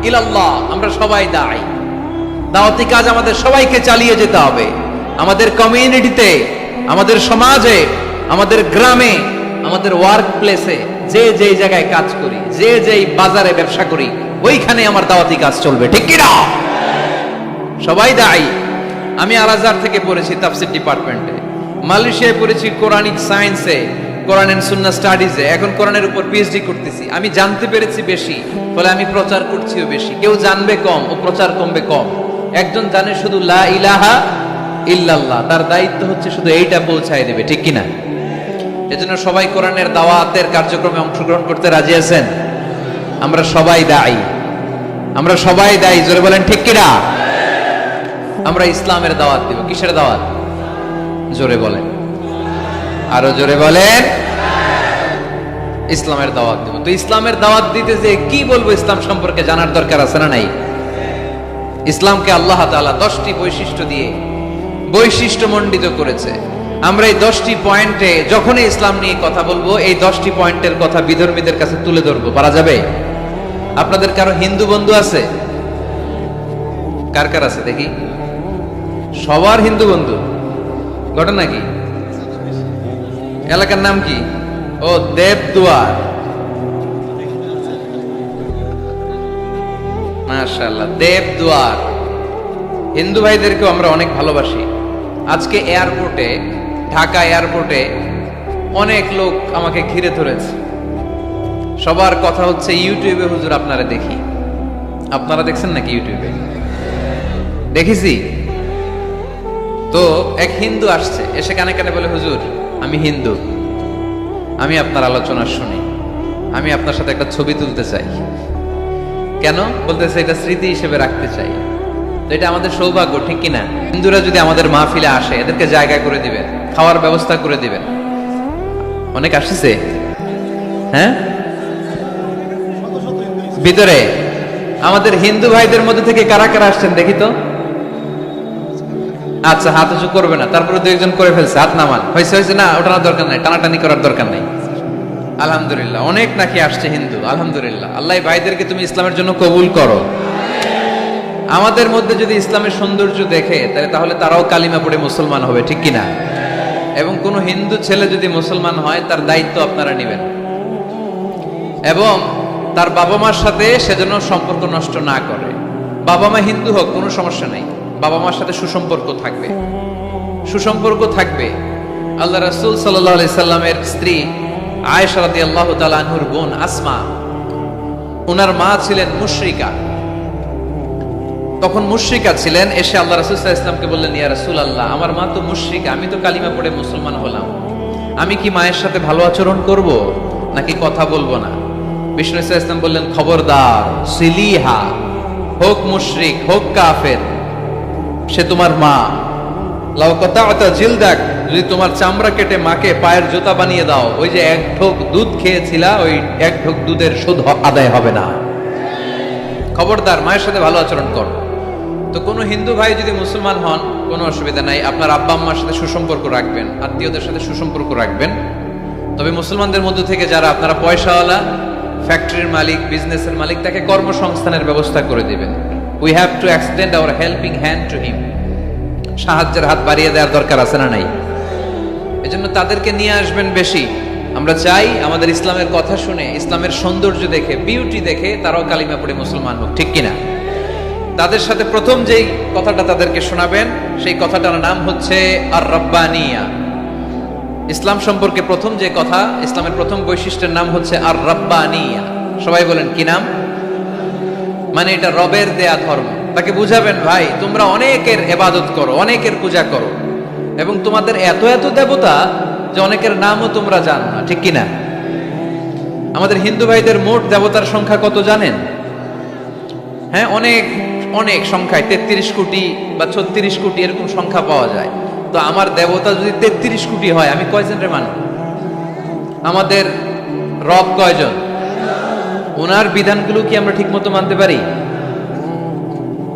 ইলাল্লাহ, আমরা সবাই দাঈ। দাওয়াতি কাজ আমাদের সবাইকে চালিয়ে যেতে হবে। আমাদের কমিউনিটিতে, আমাদের সমাজে, আমাদের গ্রামে, আমাদের ওয়ার্ক প্লেসে, যে যেই জায়গায় কাজ করি, যে যেই বাজারে ব্যবসা করি, ওইখানে আমার দাওয়াতি কাজ চলবে, ঠিক কি না? সবাই দায়ী। আমি আল আজহার থেকে পড়েছি তাফসীর ডিপার্টমেন্টে, মালয়েশিয়ায় পড়েছি কোরআনিক সায়েন্সে, কোরআন এন্ড সুন্নাহ স্টাডিজে, এখন কোরআনের উপর পিএইচডি করতেছি। আমি জানতে পেরেছি বেশি, ফলে আমি প্রচার করছিও বেশি। কেউ জানবে কম ও প্রচার কমবে কম। একজন জানে শুধু লা ইলাহা ইল্লাল্লাহ, তার দায়িত্ব হচ্ছে শুধু এইটা পৌঁছায় দেবে, ঠিক কিনা? এজন্য সবাই কোরআনের দাওয়াতের কার্যক্রমে অংশগ্রহণ করতে রাজি আছেন? আমরা সবাই দায়ী, আমরা সবাই দায়ী, জোরে বলেন ঠিক কিনা? আমরা ইসলামের দাওয়াত দিব। কিসের দাওয়াত? জোরে বলেন, আরো জোরে বলেন। ইসলামের দাওয়াত দিব। তো ইসলামের দাওয়াত দিতে যে কি বলবো, ইসলাম সম্পর্কে জানার দরকার আছে না নাই? ইসলামকে আল্লাহ তাআলা 10টি বৈশিষ্ট্য দিয়ে বৈশিষ্ট্যমণ্ডিত করেছে। আমরা এই 10টি পয়েন্টে যখনই ইসলাম নিয়ে কথা বলবো, এই 10টি পয়েন্টের কথা বিধর্মীদের কাছে তুলে ধরবো। পারা যাবে? আপনাদের কারো হিন্দু বন্ধু আছে? কার কার আছে দেখি? সবার হিন্দু বন্ধু। ঘটনা কি? এলাকার নাম কি? ও, দেবদুয়ার। মাশাআল্লাহ, দেবদুয়ার। হিন্দু ভাইদেরকেও আমরা অনেক ভালোবাসি। আজকে এয়ারপোর্টে, ঢাকা এয়ারপোর্টে অনেক লোক আমাকে ঘিরে ধরেছে। সবার কথা হচ্ছে ইউটিউবে হুজুর আপনারা দেখি। আপনারা দেখছেন নাকি ইউটিউবে? দেখেছি তো। এক হিন্দু আসছে, এসে কানে কানে বলে, হুজুর আমি হিন্দু, আমি আপনার আলোচনা শুনি, আমি আপনার সাথে একটা ছবি তুলতে চাই। কেন? বলতেছে এটা স্মৃতি হিসেবে রাখতে চাই। তো এটা আমাদের সৌভাগ্য, ঠিক কিনা? হিন্দুরা যদি আমাদের মাহফিলে আসে, এদেরকে জায়গা করে দিবেন, খাওয়ার ব্যবস্থা করে দিবেন। অনেক আসছে, হ্যাঁ, ভিতরে। আমাদের হিন্দু ভাইদের মধ্যে থেকে কারা কারা আসছেন দেখি তো। আচ্ছা, হাত উঁচু করবে না, তারপরে দু একজন করে ফেলছে, হাত নামান। হয়েছে হয়েছে, না ওঠানোর দরকার নাই, টানাটানি করার দরকার নাই। আলহামদুলিল্লাহ, অনেক নাকি আসছে হিন্দু। আলহামদুলিল্লাহ, আল্লাহ ভাইদেরকে তুমি ইসলামের জন্য কবুল করো। আমাদের মধ্যে যদি ইসলামের সৌন্দর্য দেখে, তাহলে তারাও কালিমা পড়ে মুসলমান হবে, ঠিক কিনা? এবং কোন হিন্দু ছেলে যদি মুসলমান হয়, তার দায়িত্ব আপনারা নেবেন, এবং তার বাবা মার সাথে সেজন্য সম্পর্ক নষ্ট না করে। বাবা মা হিন্দু হোক, কোনো সমস্যা নেই, বাবা মার সাথে সুসম্পর্ক থাকবে, সুসম্পর্ক থাকবে। আল্লাহ রাসূল সাল্লাল্লাহু আলাইহি সাল্লামের স্ত্রী আয়েশা রাদিয়াল্লাহু তাআলা আনহুর বোন আসমা, ওনার মা ছিলেন মুশরিকা। তখন মুশরিকা ছিলেন, এসে আল্লাহ রাসূল সাল্লাল্লাহু আলাইহি ওয়াসাল্লামকে বললেন, ইয়া রাসূলুল্লাহ, আমার মা তো মুশরিকা, আমি তো কালিমা পড়ে মুসলমান হলাম, আমি কি মায়ের সাথে ভালো আচরণ করব নাকি কথা বলবো না? বিষ্ণু সাল্লাল্লাহু আলাইহি ওয়াসাল্লাম বললেন, খবরদার, সিলিহা, হোক মুশরিক হোক কাফের, সে তোমার মা। লাউ কাতা'তা জিলদাক, যদি তোমার চামড়া কেটে মাকে পায়ের জুতা বানিয়ে দাও, ওই যে এক ঢোক দুধ খেয়েছিলা, ওই এক ঢোক দুধের সুদ আদায় হবে না। খবরদার, মায়ের সাথে ভালো আচরণ করো। তো কোনো হিন্দু ভাই যদি মুসলমান হন, কোনো অসুবিধা নাই, আপনার আব্বা আম্মার সাথে সুসম্পর্ক রাখবেন, আত্মীয়দের সাথে সুসম্পর্ক রাখবেন। তবে মুসলমানদের মধ্যে থেকে যারা আপনারা পয়সাওয়ালা, ফ্যাক্টরির মালিক, বিজনেসের মালিক, তাকে কর্মসংস্থানের ব্যবস্থা করে দিবেন। We have to extend hour helping hand to him. সাহায্যের হাত বাড়িয়ে দেওয়ার দরকার আছে না নাই? এজন্য তাদেরকে নিয়ে আসবেন বেশি। আমরা চাই আমাদের ইসলামের কথা শুনে, ইসলামের সৌন্দর্য দেখে, বিউটি দেখে তারাও কালিমা পড়ে মুসলমান হোক, ঠিক কিনা? তাদের সাথে প্রথম যেই কথাটা তাদেরকে শোনাবেন, সেই কথাটার নাম হচ্ছে আর রব্বানিয়া। ইসলাম সম্পর্কে প্রথম যে কথা, ইসলামের প্রথম বৈশিষ্ট্যের নাম হচ্ছে আর রব্বানিয়া। সবাই বলেন কি নাম? মানে এটা রবের দেয়া ধর্ম। তাকে বুঝাবেন, ভাই তোমরা অনেকের ইবাদত করো, অনেকের পূজা করো, এবং তোমাদের এত এত দেবতা যে অনেকের নামও তোমরা জানো না, ঠিক কিনা? আমাদের হিন্দু ভাইদের মোট দেবতার সংখ্যা কত জানেন? হ্যাঁ, অনেক অনেক সংখ্যায়, 33 কোটি বা 36 কোটি এরকম সংখ্যা পাওয়া যায়। তো আমার দেবতা যদি 33 কোটি হয়, আমি কয়জন রে মানুষ? আমাদের রব কয়জন? ওনার বিধানগুলো কি আমরা ঠিক মতো মানতে পারি?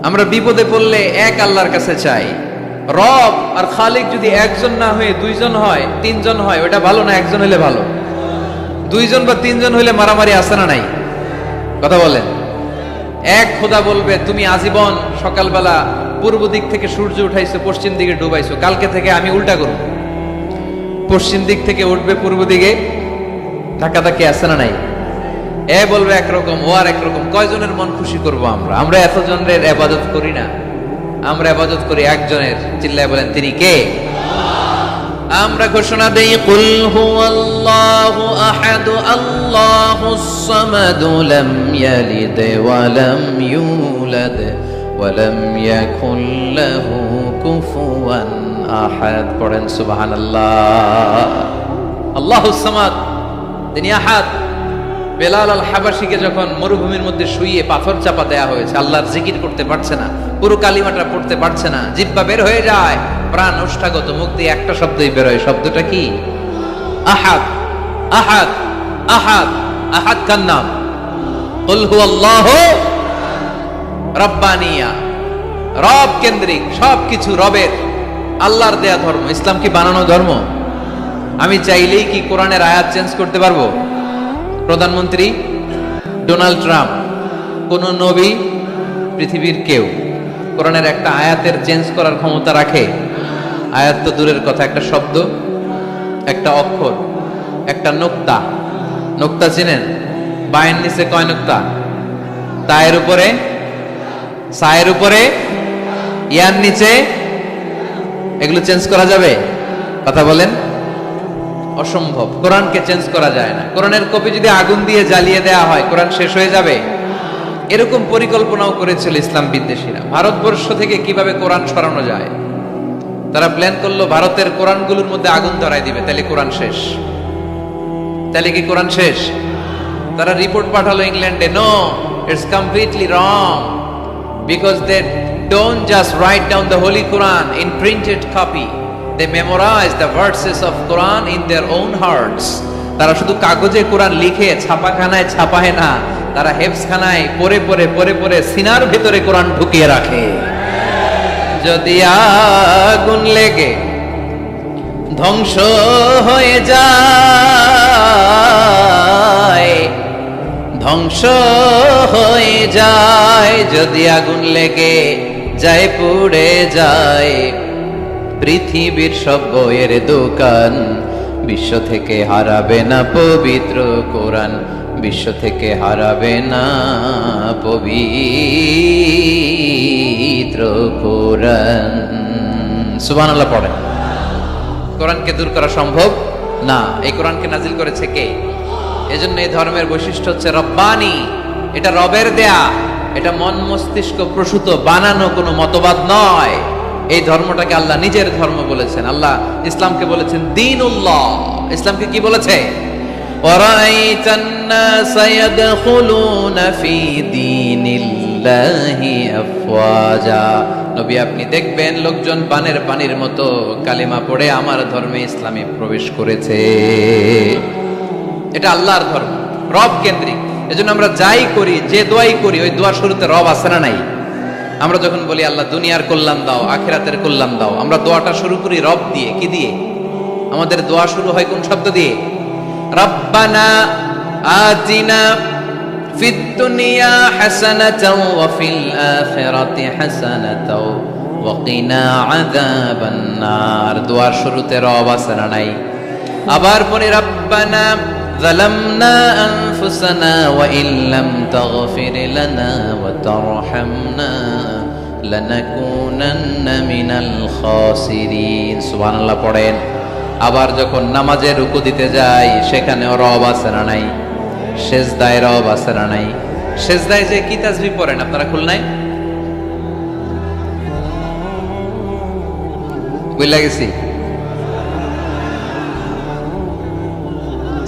আমরা বিপদে পড়লে এক আল্লাহর কাছে চাই। রব আর খালিক যদি একজন না হয়ে দুইজন হয়, তিনজন হয়, ওটা ভালো না একজন হলে ভালো? দুইজন বা তিনজন হইলে মারামারি আছে না নাই? কথা বলেন। এক খোদা বলবে তুমি আজীবন সকালবেলা পূর্ব দিক থেকে সূর্য উঠাইছো, পশ্চিম দিকে ডুবাইছো, কালকে থেকে আমি উল্টা করব, পশ্চিম দিক থেকে উঠবে পূর্ব দিকে, ধাক্কাধাক্কি আছে না নাই? এ বলবে একরকম, ও আর একরকম, কয়জনের মন খুশি করব আমরা? আমরা এতজনের ইবাদত করি না, আমরা ইবাদত করি একজনের। চিল্লায় বলেন তিনি কে? আমরা ঘোষণা দেই কুল হুয়াল্লাহু আহাদ আল্লাহুস সামাদ লাম ইয়ালিদ ওয়া লাম ইউলাদ ওয়া লাম ইয়াকুল লাহু কুফুয়ান আহাদ। পড়েন সুবহানাল্লাহ। আল্লাহুস সামাদ, তিনি আহাদ। বেলাল আল হাবাসীকে যখন মরুভূমির মধ্যে শুইয়ে পাথর চাপা দেয়া হয়েছে, আল্লাহর জিকির করতে পারছে না, পুরো কালিমাটা পড়তে পারছে না, জিহ্বা বের হয়ে যায়, প্রাণ ওষ্ঠাগত, মুখ দিয়ে একটা শব্দই বের হয়। শব্দটা কি? আহাদ। আহাদ আহাদ আহাদ কার নাম? কুল হুয়াল্লাহু রাব্বানিয়া, রব কেন্দ্রিক, সবকিছু রবের, আল্লাহর দেয়া ধর্ম। ইসলাম কি বানানো ধর্ম? আমি চাইলেই কি কোরআনের আয়াত চেঞ্জ করতে পারবো? প্রধানমন্ত্রী ডোনাল্ড ট্রাম্প, কোন নবী, পৃথিবীর কেউ কোরআনের একটা আয়াতের চেঞ্জ করার ক্ষমতা রাখে? আয়াত তো দূরের কথা, একটা শব্দ, একটা অক্ষর, একটা নোক্তা। নোক্তা চিনেন? বায়ের নিচে কয় নোক্তা? তায়ের উপরে, সায়ের উপরে, ইয়ার নিচে, এগুলো চেঞ্জ করা যাবে? কথা বলেন। অসম্ভব। কোরআনকে চেঞ্জ করা যায় না। কোরআনের কপি যদি আগুন দিয়ে জ্বালিয়ে দেওয়া হয়, কোরআন শেষ হয়ে যাবে? এরকম পরিকল্পনাও করেছিল ইসলাম বিদ্বেষীরা, ভারতবর্ষ থেকে কিভাবে কোরআন সরানো যায়। তারা প্ল্যান করলো ভারতের কোরআনগুলোর মধ্যে আগুন ধরায় দিবে, তাহলে কোরআন শেষ। তাহলে কি কোরআন শেষ? তারা রিপোর্ট পাঠালো ইংল্যান্ডে, no, it's completely wrong, because they don't just write down the holy Quran in printed copy, they memorize the verses of Quran in their own hearts. তারা শুধু কাগজে কোরআন লিখে ছাপাখানায় ছাপায় না, তারা হেফজখানায় পড়ে পড়ে পড়ে পড়ে সিনার ভিতরে কোরআন ঢুকিয়ে রাখে। যদি আগুন লেগে ধ্বংস হয়ে যায়, ধ্বংস হয়ে যায়, যদি আগুন লেগে যায়, পুড়ে যায় পৃথিবীর সব বইয়ের দোকান, বিশ্ব থেকে হারাবে না পবিত্র কোরআন, বিশ্ব থেকে হারাবে না পবিত্র কোরআন। সুবহানাল্লাহ পড়ে। কোরআনকে দূর করা সম্ভব না। এই কোরআনকে নাজিল করেছে কে? এজন্য এই ধর্মের বৈশিষ্ট্য হচ্ছে রব্বানি। এটা রবের দেয়া, এটা মন মস্তিষ্ক প্রসূত বানানো কোনো মতবাদ নয়। এই ধর্মটাকে আল্লাহ নিজের ধর্ম বলেছেন। আল্লাহ ইসলামকে বলেছেন দীনুল্লাহ। ইসলামকে কি বলেছে? ওয়ারাইতান নাসা ইয়াদখুলুনা ফি দীনিল্লাহি আফওয়াজা। নবী আপনি দেখবেন লোকজন পানির মতো কালিমা পড়ে আমার ধর্মে ইসলামে প্রবেশ করেছে। এটা আল্লাহর ধর্ম, রব কেন্দ্রিক। এজন্য আমরা যাই করি, যে দোয়াই করি, ওই দোয়ার শুরুতে রব আছে না নাই? আমরা যখন বলি আল্লাহ দুনিয়ার কল্যাণ দাও, আখিরাতের কল্যাণ দাও, আমরা দোয়াটা শুরু করি রব দিয়ে। কি দিয়ে? আমাদের দোয়া শুরু হয় কোন শব্দ দিয়ে? রব্বানা আতিনা ফিদ দুনিয়া হাসানাতাও ওয়া ফিল আখিরাতি হাসানাতাও ওয়া কিনা আযাবান নার। দোয়ার শুরুতে রব আছে না নাই? আবার পরে রব্বানা ظلمنا أنفسنا وإن لم تغفر لنا وترحمنا لنكونن من الخاسرين। সুবহানাল্লাহ পড়েন। আবার যখন নামাজে রুকু দিতে যাই, সেখানেও রব আছে না নাই? সেজদায় রব আছে না নাই? সেজদায় যে কি তাসবিহ পড়েন আপনারা খুলনায়? বুঝলা গেছি।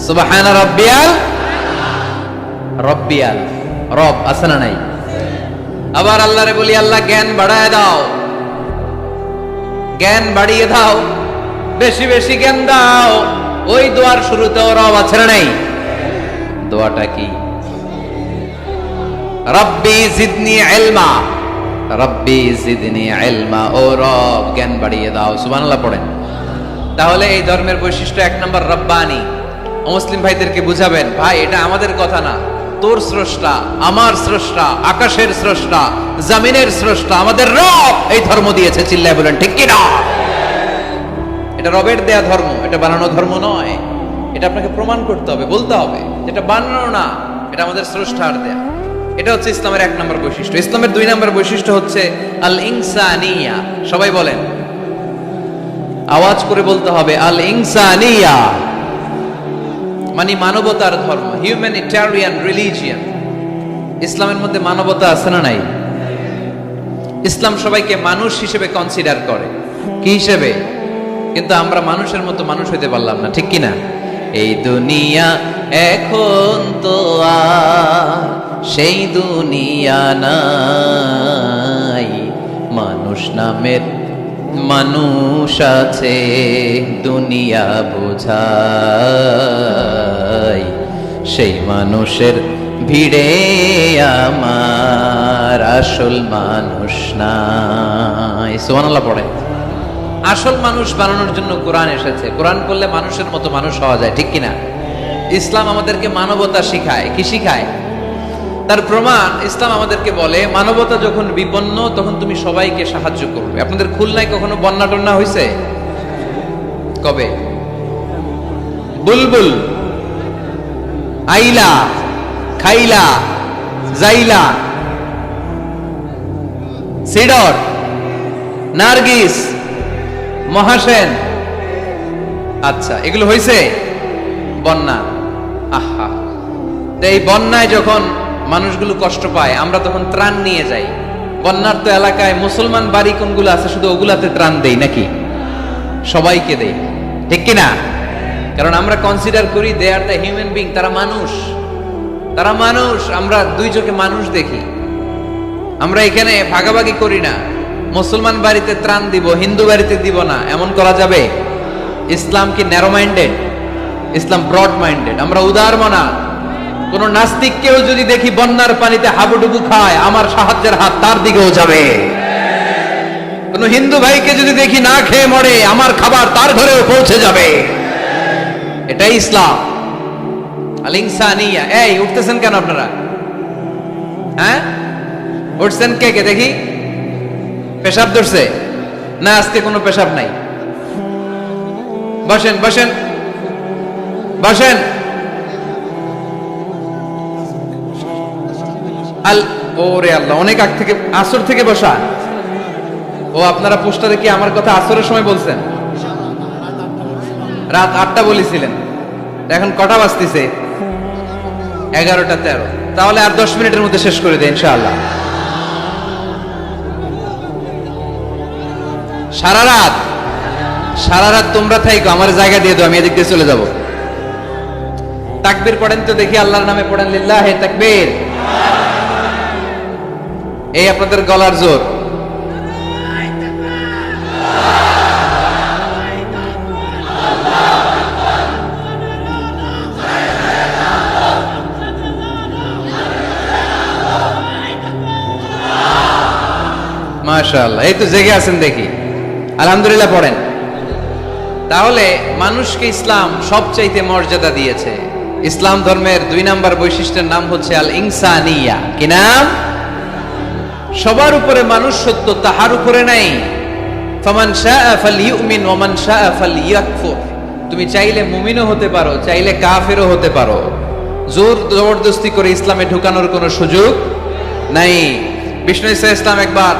সুবহানা রাব্বিয়াল, রাব্বিয়াল, রব আছে না নাই? আবার আল্লাহরে বলি আল্লাহ জ্ঞান বাড়ায় দাও, জ্ঞান বাড়িয়ে দাও, বেশি বেশি জ্ঞান দাও। ওই দোয়ার শুরুতেও রব আছে না নাই? দোয়াটা কি? রব্বি জিদনি ইলমা, রব্বি জিদনি ইলমা, ও রব জ্ঞান বাড়িয়ে দাও। সুবহানাল্লাহ পড়েন। তাহলে এই ধর্মের বৈশিষ্ট্য এক নম্বর রব্বানি। মুসলিম ভাইদেরকে বুঝাবেন, ভাই এটা আমাদের কথা না, তোর স্রষ্টা, আমার স্রষ্টা, আকাশের স্রষ্টা, জমিনের স্রষ্টা, আমাদের রব এই ধর্ম দিয়েছে। চিল্লায় বলেন ঠিক কি না? এটা রবের দেয়া ধর্ম, এটা বানানো ধর্ম নয়। এটা আপনাকে প্রমাণ করতে হবে, বলতে হবে এটা বানানো না, এটা আমাদের স্রষ্টার দেয়া। এটা হচ্ছে ইসলামের এক নম্বর বৈশিষ্ট্য। ইসলামের দুই নম্বর বৈশিষ্ট্য হচ্ছে আল ইনসানিয়া। সবাই বলেন, আওয়াজ করে বলতে হবে আল ইনসানিয়া, মানে মানবতার ধর্ম, হিউম্যানিটেরিয়ান রিলিজিয়ন। ইসলামের মধ্যে মানবতা আছে না নাই? ইসলাম সবাইকে মানুষ হিসেবে কনসিডার করে। কি হিসেবে? কিন্তু আমরা মানুষের মতো মানুষ হইতে পারলাম না, ঠিক কি না? এই দুনিয়া এখন তো আর সেই দুনিয়া নাই, মানুষ নামের মানুষ আছে দুনিয়া বোঝাই, সেই মানুষের ভিড়ে আমার আসল মানুষ নাই। সুবহানাল্লাহ পড়ে। আসল মানুষ বানানোর জন্য কোরআন এসেছে। কোরআন পড়লে মানুষের মতো মানুষ হওয়া যায়, ঠিক কিনা? ইসলাম আমাদেরকে মানবতা শিখায়। কি শিখায়? তার প্রমাণ ইসলাম আমাদেরকে বলে, মানবতা যখন বিপন্ন তখন তুমি সবাইকে সাহায্য করবে। আপনাদের খুলনায় কখনো বন্যা টন্যা হয়েছে? কবে? বুলবুল, আইলা, খাইলা, জাইলা, সিডর, নার্গিস, মহাসেন, আচ্ছা এগুলো হয়েছে বন্যা। আহা, এই বন্যায় যখন মানুষগুলো কষ্ট পায় আমরা তখন ত্রাণ নিয়ে যাই। বন্যার তো এলাকায় মুসলমান বাড়ি কোনগুলো আছে শুধু ওগুলাতে ত্রাণ দেই নাকি? সবাইকে দেই, ঠিক কিনা? কারণ আমরা কনসিডার করি দে আর দ্য হিউম্যান বিং, তারা মানুষ, তারা মানুষ। আমরা দুই চোখে মানুষ দেখি। আমরা এখানে ভাগাভাগি করি না, মুসলমান বাড়িতে ত্রাণ দিব, হিন্দু বাড়িতে দিব না, এমন করা যাবে? ইসলাম কি ন্যারো মাইন্ডেড? ইসলাম ব্রড মাইন্ডেড। আমরা উদার মনা। কোন নাস্তিককেও যদি দেখি বন্যার পানিতে হাবুডুবু খায়, আমার সাহায্যের হাত তার দিকেও যাবে। কোন হিন্দু ভাইকে যদি দেখি না খেয়ে মরে, আমার খাবার তার ঘরেও পৌঁছে যাবে। এটাই ইসলাম। আল ইনসানিয়া। এই উঠতেছেন কেন আপনারা? হ্যাঁ উঠছেন কে কে দেখি? পেশাব ধরছে না? আজকে কোনো পেশাব নাই। বসেন বসেন বসেন। আল ওরে আল্লাহ, অনেক আগ থেকে, আসর থেকে বসা। ও আপনারা পোস্টারে কি আমার কথা আসরের সময় বলছেন? রাত 8টা বলেছিলেন, এখন কটা বাজতেছে? 11টা 13। তাহলে আর 10 মিনিটের মধ্যে শেষ করে দেয় ইনশাআল্লাহ। সারা রাত, সারা রাত তোমরা থাইকো, আমার জায়গা দিয়ে দাও, আমি এদিক দিয়ে চলে যাব। তাকবীর পড়েন তো দেখি, আল্লাহর নামে পড়েন, লিল্লাহে তাকবীর। এই আপনাদের গলার জোর। মাশাআল্লাহ, এই তো জেগে আছেন দেখি, আলহামদুলিল্লাহ পড়েন। তাহলে মানুষকে ইসলাম সবচাইতে মর্যাদা দিয়েছে। ইসলাম ধর্মের 2 নম্বর বৈশিষ্ট্যের নাম হচ্ছে আল ইনসানিয়া। কি নাম? সবার উপরে মানুষ সত্য, তাহার উপরে নাই। ফামান শাআ ফালইউমিন ওয়া মান শাআ ফালইয়াকফুর। তুমি চাইলে মুমিনও হতে পারো, চাইলে কাফেরও হতে পারো। জোর জবরদস্তি করে ইসলামে ঢুকানোর কোনো সুযোগ নাই। বিষ্ণু ঈসা ইসলাম একবার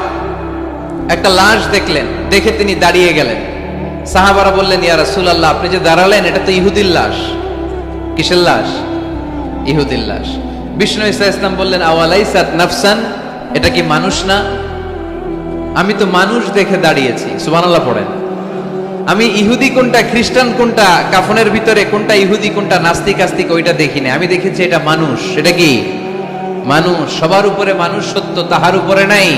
একটা লাশ দেখলেন, দেখে তিনি দাঁড়িয়ে গেলেন। সাহাবারা বললেন, ইয়া রাসূলুল্লাহ, আপনি যে দাঁড়ালেন এটা তো ইহুদির লাশ। কিসের লাশ? ইহুদির লাশ। বিষ্ণু ঈসা ইসলাম বললেন, আওয়ালাইসাত নাফসান, এটা কি মানুষ না? আমি তো মানুষ দেখে দাঁড়িয়েছি। সুবহানাল্লাহ পড়েন। আমি ইহুদি কোনটা, খ্রিস্টান কোনটা, কাফনের ভিতরে কোনটা ইহুদি কোনটা নাস্তিক আস্তিক ওইটা দেখিনি, আমি দেখেছি এটা মানুষ। এটা কি? মানুষ। সবার উপরে মানুষ সত্য, তাহার উপরে নাই।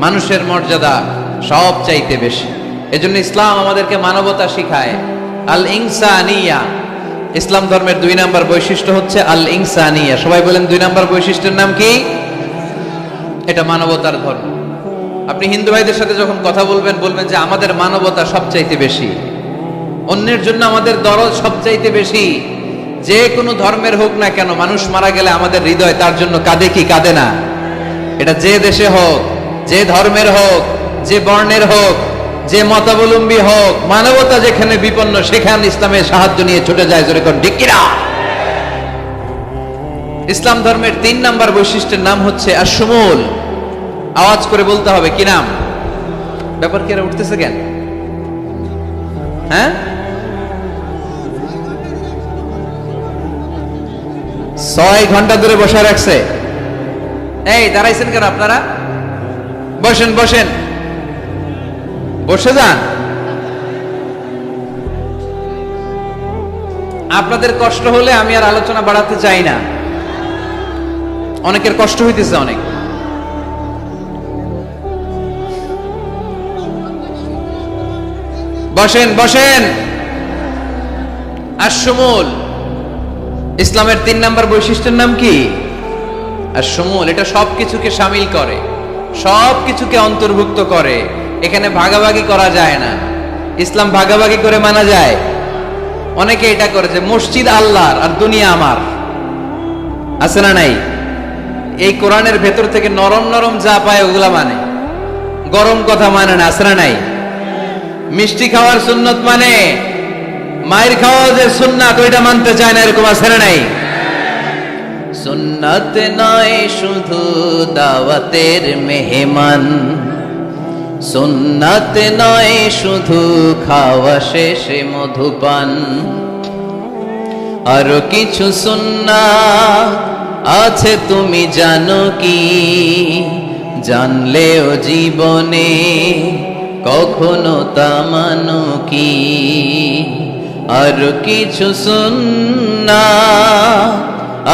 মানুষের মর্যাদা সব চাইতে বেশি। এজন্য ইসলাম আমাদেরকে মানবতা শিখায়, আল ইনসানিয়া। ইসলাম ধর্মের 2 নাম্বার বৈশিষ্ট্য হচ্ছে আল ইনসানিয়া। সবাই বলেন 2 নাম্বার বৈশিষ্ট্যের নাম কি? এটা মানবতার ধর্ম। আপনি হিন্দু ভাইদের সাথে যখন কথা বলবেন, বলবেন যে আমাদের মানবতা সবচাইতে বেশি, অন্যের জন্য আমাদের দরদ সবচাইতে বেশি। যে কোনো ধর্মের হোক না কেন, মানুষ মারা গেলে আমাদের হৃদয় তার জন্য কাঁদে কি কাঁদে না? এটা যে দেশে হোক, যে ধর্মের হোক, যে বর্ণের হোক, যে মতাবলম্বী হোক, মানবতা যেখানে বিপন্ন সেখানে ইসলামের সাহায্য নিয়ে ছুটে যায়। জোরে কোন ঠিক কিনা? ইসলাম ধর্মের 3 নাম্বার বৈশিষ্ট্যের নাম হচ্ছে আশ-শুমুল। আওয়াজ করে বলতে হবে, কি নাম? ব্যাপার কি এরা উঠতেছে কেন? হ্যাঁ, 6 ঘন্টা ধরে বসে রাখছে। এই দাঁড়াইছেন কেন আপনারা? বসেন বসেন, বসে যান। আপনাদের কষ্ট হলে আমি আর আলোচনা বাড়াতে চাই না। অনেকের কষ্ট হইতেছে অনেক। বসেন বসেন। আশ-শুমুল, ইসলামের 3 নাম্বার বৈশিষ্ট্যের নাম কি? আশ-শুমুল। এটা সবকিছুকে শামিল করে, সবকিছুকে অন্তর্ভুক্ত করে। এখানে ভাগাভাগি করা যায় না। ইসলাম ভাগাভাগি করে মানা যায়? অনেকে এটা করে যে মসজিদ আল্লাহর আর দুনিয়া আমার। আছে না নাই? এই কোরআনের ভেতর থেকে নরম নরম যা পায় ওগুলা মানে, গরম কথা মানে না। আছে না নাই? মিষ্টি খাওয়ার সুন্নত মানে, মায়ের খাওয়া যে সুন্নাত ওইটা মানতে চায় না, এরকম আছে না নাই? সুন্নাত নয় শুধু দাওয়াতের মেহমান, সুন্নাত নয় শুধু খাওয়া শেষে মধুপান, আরো কিছু সুন্নাত আছে তুমি জানো কি? জানলেও জীবনে কখনো তা মানো কি? আরো কিছু সুন্নাত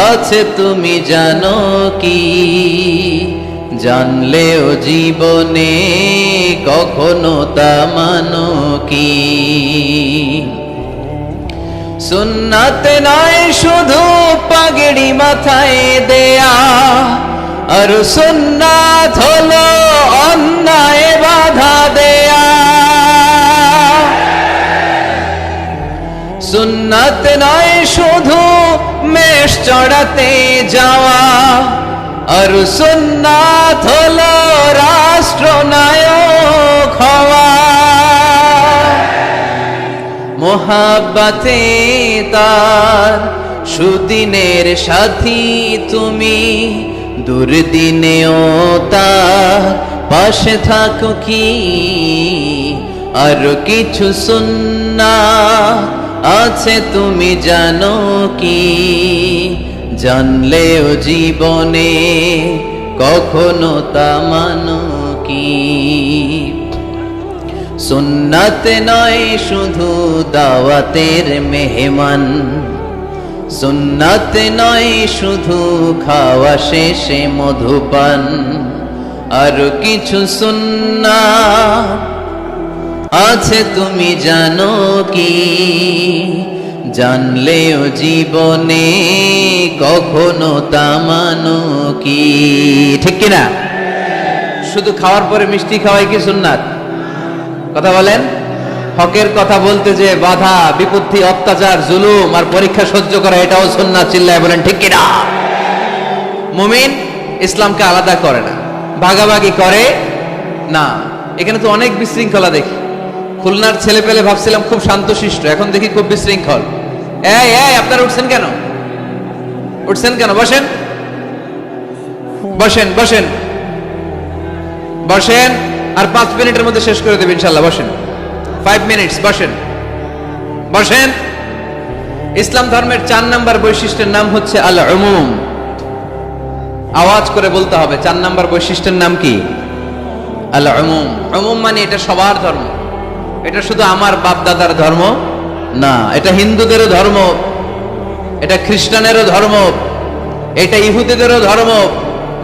আছে তুমি জানো কি? জানলেও জীবনে কখনো তা মানো কি? সুন্নাত নয় শুধু পাগড়ি মাথায় দেয়া, আর সুন্নাত হলো অন্যায় বাধা দেয়া। সুন্নাত নয় শুধু মেষ চড়াতে যাওয়া, আর সুন্নাত হলো রাষ্ট্রনায়ক হওয়া। মোহাব্বতে তার সুদিনের সাথী তুমি, দুর্দিনেও তার পাশে থাকো কি? আর কিছু সুন্নাত আছে তুমি জানো কি? জানলেও জীবনে কখনো তা মানো কি? সুন্নাত নয় শুধু দাওয়াতের মেহমান, সুন্নাত নয় শুধু খাওয়া শেষে মধুপান, আর কিছু সুন্নাত আছে তুমি জানো কি? জানলেও জীবনে কখনো তা মানো কি? ঠিক কিনা? শুধু খাওয়ার পরে মিষ্টি খাওয়াই কি সুন্নাত? কথা বলেন। হকের কথা বলতে যে বাধা বিপত্তি অত্যাচার জুলুম আর পরীক্ষা সহ্য করা, এটাও সুন্নাত। চিল্লায় বলেন ঠিক কিনা? মুমিন ইসলামকে আলাদা করে না, ভাগাভাগি করে না। এখানে তো অনেক বিশৃঙ্খলা দেখি। খুলনার ছেলে পেলে ভাবছিলাম খুব শান্তশিষ্ট, এখন দেখি খুব বিশৃঙ্খল। এই এই আপনারা উঠছেন কেন? উঠছেন কেন? বসেন বসেন বসেন বসেন। আর 5 মিনিটের মধ্যে শেষ করে দেবেন ইনশাআল্লাহ। বসেন, 5 মিনিটস। বসেন বসেন। ইসলাম ধর্মের 4 নাম্বার বৈশিষ্ট্যের নাম হচ্ছে আল উমুম। আওয়াজ করে বলতে হবে, 4 নাম্বার বৈশিষ্ট্যের নাম কি? আল উমুম। উমুম মানে এটা সবার ধর্ম। এটা শুধু আমার বাপ দাদার ধর্ম না, এটা হিন্দুদেরও ধর্ম, এটা খ্রিস্টানেরও ধর্ম, এটা ইহুদিদেরও ধর্ম।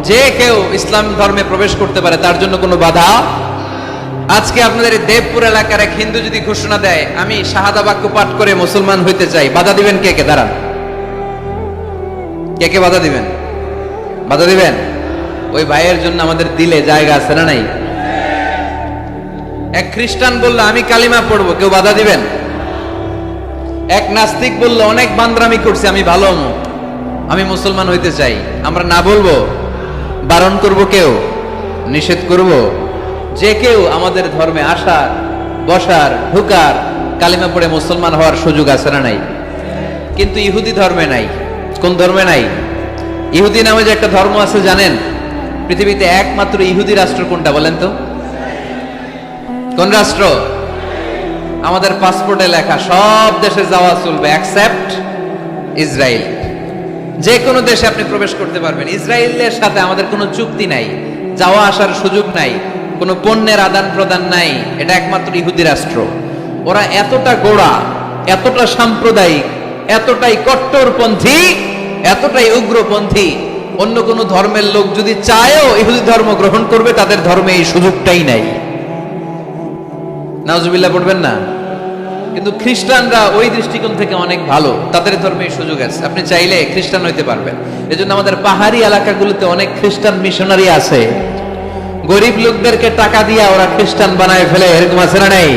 যে কেউ ইসলাম ধর্মে প্রবেশ করতে পারে, তার জন্য কোনো বাধা আজকে আপনাদের এই দেবপুর এলাকার এক হিন্দু যদি ঘোষণা দেয় আমি শাহাদা বাক্য পাঠ করে মুসলমান হইতে চাই, বাধা দিবেন কে কে? দাঁড়ান, কে কে বাধা দিবেন? বাধা দিবেন? ওই ভাইয়ের জন্য আমাদের দিলে জায়গা আছে না নাই? এক খ্রিস্টান বললো আমি কালিমা পড়বো, কেউ বাধা দিবেন? এক নাস্তিক বললো অনেক বান্দরামি করছে, আমি ভালো আমি মুসলমান হইতে চাই, আমরা না বলবো? বারণ করব কেউ? নিষেধ করব? যে কেউ আমাদের ধর্মে আসার, বসার, ঢুকার, কালিমা পড়ে মুসলমান হওয়ার সুযোগ আছে না নাই? কিন্তু ইহুদি ধর্মে নাই। কোন ধর্মে নাই? ইহুদি নামে যে একটা ধর্ম আছে জানেন? পৃথিবীতে একমাত্র ইহুদি রাষ্ট্র কোনটা বলেন তো? কোন রাষ্ট্র? আমাদের পাসপোর্টে লেখা সব দেশে যাওয়া চলবে এক্সেপ্ট ইসরায়েল। যে কোনো দেশে আপনি প্রবেশ করতে পারবেন, ইসরায়েলের সাথে আমাদের কোনো চুক্তি নাই, যাওয়া আসার সুযোগ নাই, কোনো পণ্যের আদান প্রদান নাই। এটা একমাত্র ইহুদি রাষ্ট্র। ওরা এতটা গোড়া, এতটা সাম্প্রদায়িক, এতটাই কট্টরপন্থী, এতটাই উগ্রপন্থী, অন্য কোনো ধর্মের লোক যদি চায়ও ইহুদি ধর্ম গ্রহণ করবে, তাদের ধর্মে এই সুযোগটাই নাই। নাউজুবিল্লাহ পড়বেন না? কিন্তু খ্রিস্টানরা ওই দৃষ্টিকোণ থেকে অনেক ভালো, তাদের ধর্মে এই সুযোগ আছে, আপনি চাইলে খ্রিস্টান হইতে পারবেন। এজন্য আমাদের পাহাড়ি এলাকাগুলোতে অনেক খ্রিস্টান মিশনারি আছে, গরিব লোকদেরকে টাকা দিয়া ওরা খ্রিস্টান বানায় ফেলে, এরকম আছে না নাই?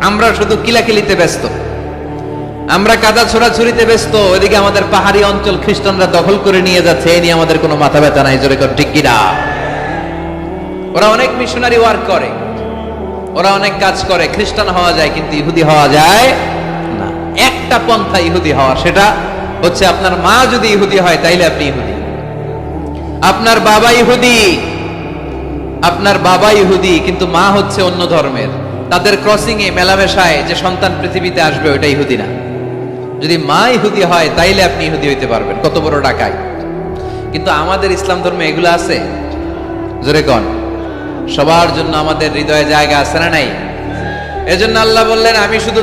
আমরা শুধু কিলাকিলিতে ব্যস্ত, আমরা কাদা ছোড়াছুরিতে ব্যস্ত, ওইদিকে আমাদের পাহাড়ি অঞ্চল খ্রিস্টানরা দখল করে নিয়ে যাচ্ছে, এ নিয়ে আমাদের কোনো মাথা ব্যথা নাই। জোরে কর ঠিক কিনা? ওরা অনেক মিশনারি ওয়ার্ক করে, ওরা অনেক কাজ করে, খ্রিস্টান হওয়া যায় কিন্তু ইহুদি হওয়া যায় না। একটা পন্থা ইহুদি হওয়া, সেটা হচ্ছে আপনার মা যদি ইহুদি হয় তাইলে আপনি ইহুদি, আপনার বাবা ইহুদি, আপনার বাবা ইহুদি কিন্তু মা হচ্ছে অন্য ধর্মের, তাদের ক্রসিং এ মেলামেশায় যে সন্তান পৃথিবীতে আসবে ওটা ইহুদি না। যদি মা ইহুদি হয় তাইলে আপনি ইহুদি হইতে পারবেন। কত বড় ডাকাই! কিন্তু আমাদের ইসলাম ধর্মে এগুলো আছে? জোরে কোন? সবার জন্য আমাদের হৃদয়ে জায়গা আছে না নাই? এজন্য আল্লাহ বললেন আমি শুধু